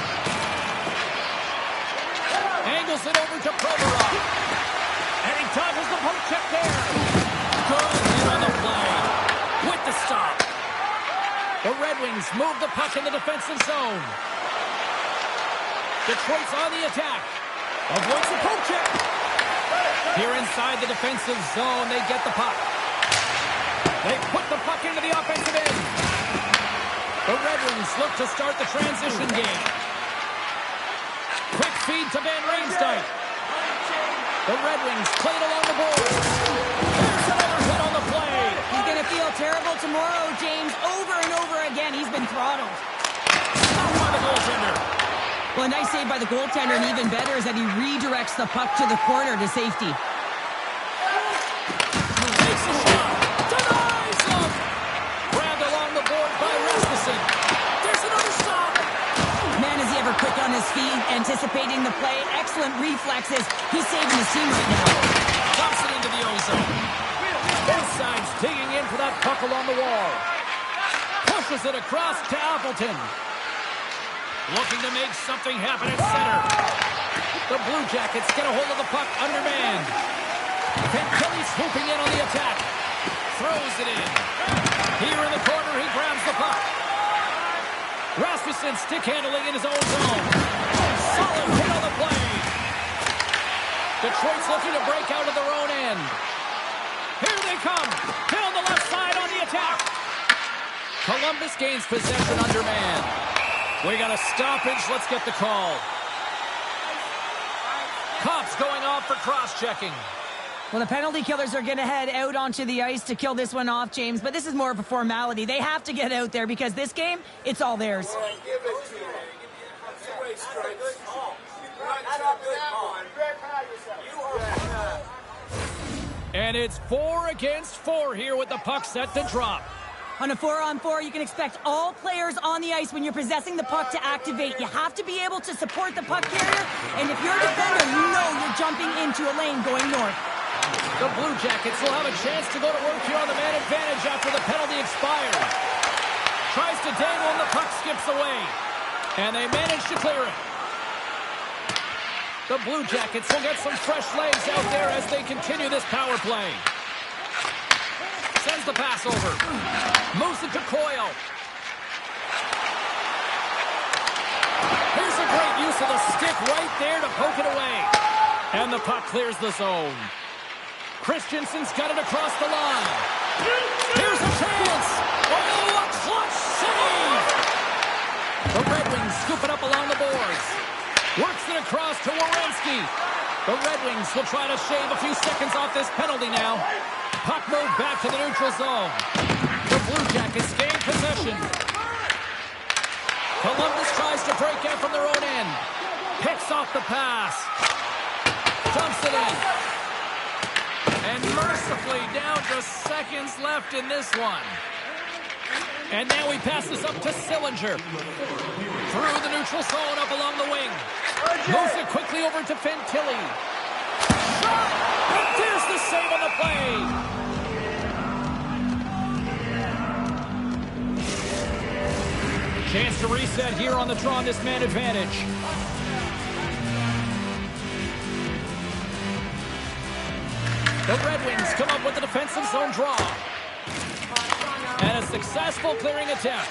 [SPEAKER 1] Angles it over to Provorov. And he dodges the poke check there. Good hit on the play. With the stop. The Red Wings move the puck in the defensive zone. Detroit's on the attack. Avoids the poke check. Here inside the defensive zone, they get the puck. They put the puck into the offensive end. The Red Wings look to start the transition game. Quick feed to Van Riemsdyk. The Red Wings played along the boards. There's another hit on the play.
[SPEAKER 2] He's going to feel terrible tomorrow, James. Over and over again, he's been throttled.
[SPEAKER 1] Stopped by the goaltender.
[SPEAKER 2] Well, a nice save by the goaltender, and even better is that he redirects the puck to the corner to safety.
[SPEAKER 1] Takes a shot. Denies him. Grabbed along the board by Rasmussen. There's another stop.
[SPEAKER 2] Man, is he ever quick on his feet, anticipating the play. Excellent reflexes. He's saving his team right now.
[SPEAKER 1] Dumps it into the ozone. Both sides digging in for that puck along the wall. Pushes it across to Appleton. Looking to make something happen at center. The Blue Jackets get a hold of the puck undermanned. Kelly swooping in on the attack. Throws it in. Here in the corner, he grabs the puck. Rasmussen stick handling in his own zone. Solid hit on the play. Detroit's looking to break out of their own end. Here they come. Down the left side on the attack. Columbus gains possession undermanned. We got a stoppage. Let's get the call. Cops going off for cross-checking.
[SPEAKER 2] Well, the penalty killers are going to head out onto the ice to kill this one off, James. But this is more of a formality. They have to get out there because this game, it's all theirs.
[SPEAKER 1] And it's 4 against 4 here with the puck set to drop.
[SPEAKER 2] On a 4-on-4, you can expect all players on the ice when you're possessing the puck to activate. You have to be able to support the puck carrier, and if you're a defender, you know you're jumping into a lane going north.
[SPEAKER 1] The Blue Jackets will have a chance to go to work here on the man advantage after the penalty expires. Tries to dangle and the puck skips away. And they manage to clear it. The Blue Jackets will get some fresh legs out there as they continue this power play. Sends the pass over. Moves it to Coyle. Here's a great use of the stick right there to poke it away. And the puck clears the zone. Christensen's got it across the line. Here's a chance. Oh, a clutch save. The Red Wings scoop it up along the boards. Works it across to Werenski. The Red Wings will try to shave a few seconds off this penalty now. Puck moved back to the neutral zone. The Blue Jackets gain possession. Columbus tries to break out from their own end. Picks off the pass. Dumps it in. And mercifully down to seconds left in this one. And now he passes up to Sillinger. Through the neutral zone up along the wing. Moves it quickly over to Fantilli. shot! And there's the save on the play! Chance to reset here on the draw on this man advantage. The Red Wings come up with the defensive zone draw. And a successful clearing attempt.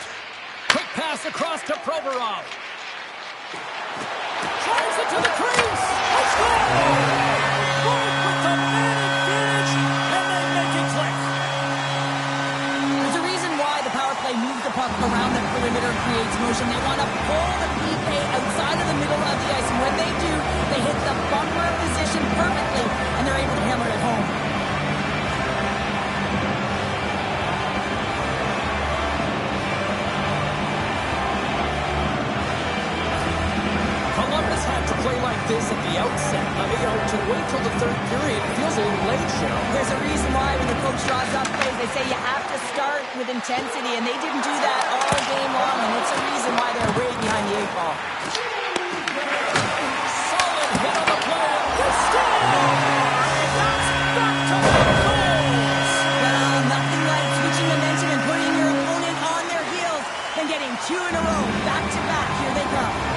[SPEAKER 1] Quick pass across to Provorov. Drives it to the crease. A score! Both with the man advantage, and they make it click.
[SPEAKER 2] There's a reason why the power play moves the puck around the perimeter and creates motion. They want to pull the PK outside of the middle of the ice, and when they do, they hit the bumper position perfectly, and they're able to hammer it home.
[SPEAKER 1] Columbus had to play like this at the outset. To wait till the third period, it feels a little late, Cheryl.
[SPEAKER 2] There's a reason why when the coach draws up plays, they say you have to start with intensity, and they didn't do that all game long, and it's a reason why they're way behind the eight ball.
[SPEAKER 1] Solid hit on the play. The score! And that's back to the goals!
[SPEAKER 2] Well, nothing like switching momentum and putting your opponent on their heels and getting two in a row, back to back. Here they come.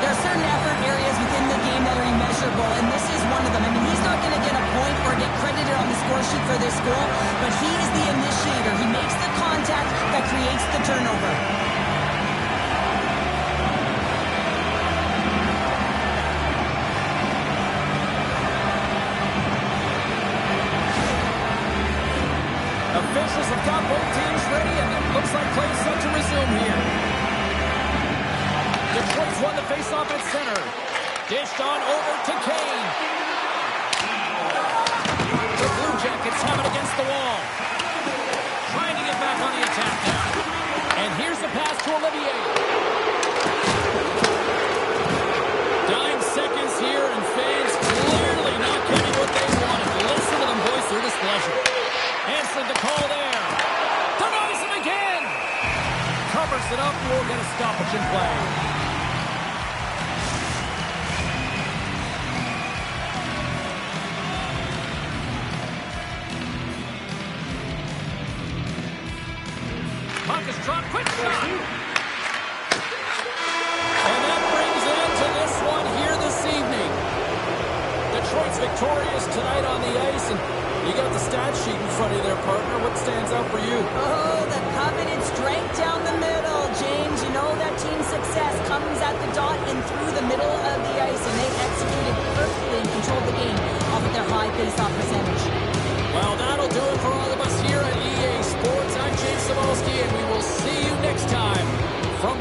[SPEAKER 2] There are certain effort areas within the game that are immeasurable, and this is one of them. I mean, he's not going to get a point or get credited on the score sheet for this goal, but he is the initiator. He makes the contact that creates the turnover.
[SPEAKER 1] Officials have got both teams ready, and it looks like play is set to resume here. Detroit's won the faceoff at center. Dished on over to Kane. The Blue Jackets have it against the wall. Trying to get back on the attack now. And here's the pass to Olivier. 9 seconds here, and fans clearly not getting what they wanted. Listen to them voice their displeasure. Answered the call there. Denies him again. Covers it up. We'll get a stoppage in play. Puck is dropped. Quick shot. And that brings an end to this one here this evening. Detroit's victorious tonight on the ice, and you got the stat sheet in front of you there, partner. What stands out for you?
[SPEAKER 2] Oh, the coveted strength down the middle, James. You know that team success comes at the dot and through the middle of the ice, and they executed perfectly and controlled the game off of their high face-off percentage.
[SPEAKER 1] Well, that'll do it for all of us here at EA Sports. I'm James Cybulski, and we will see you next time from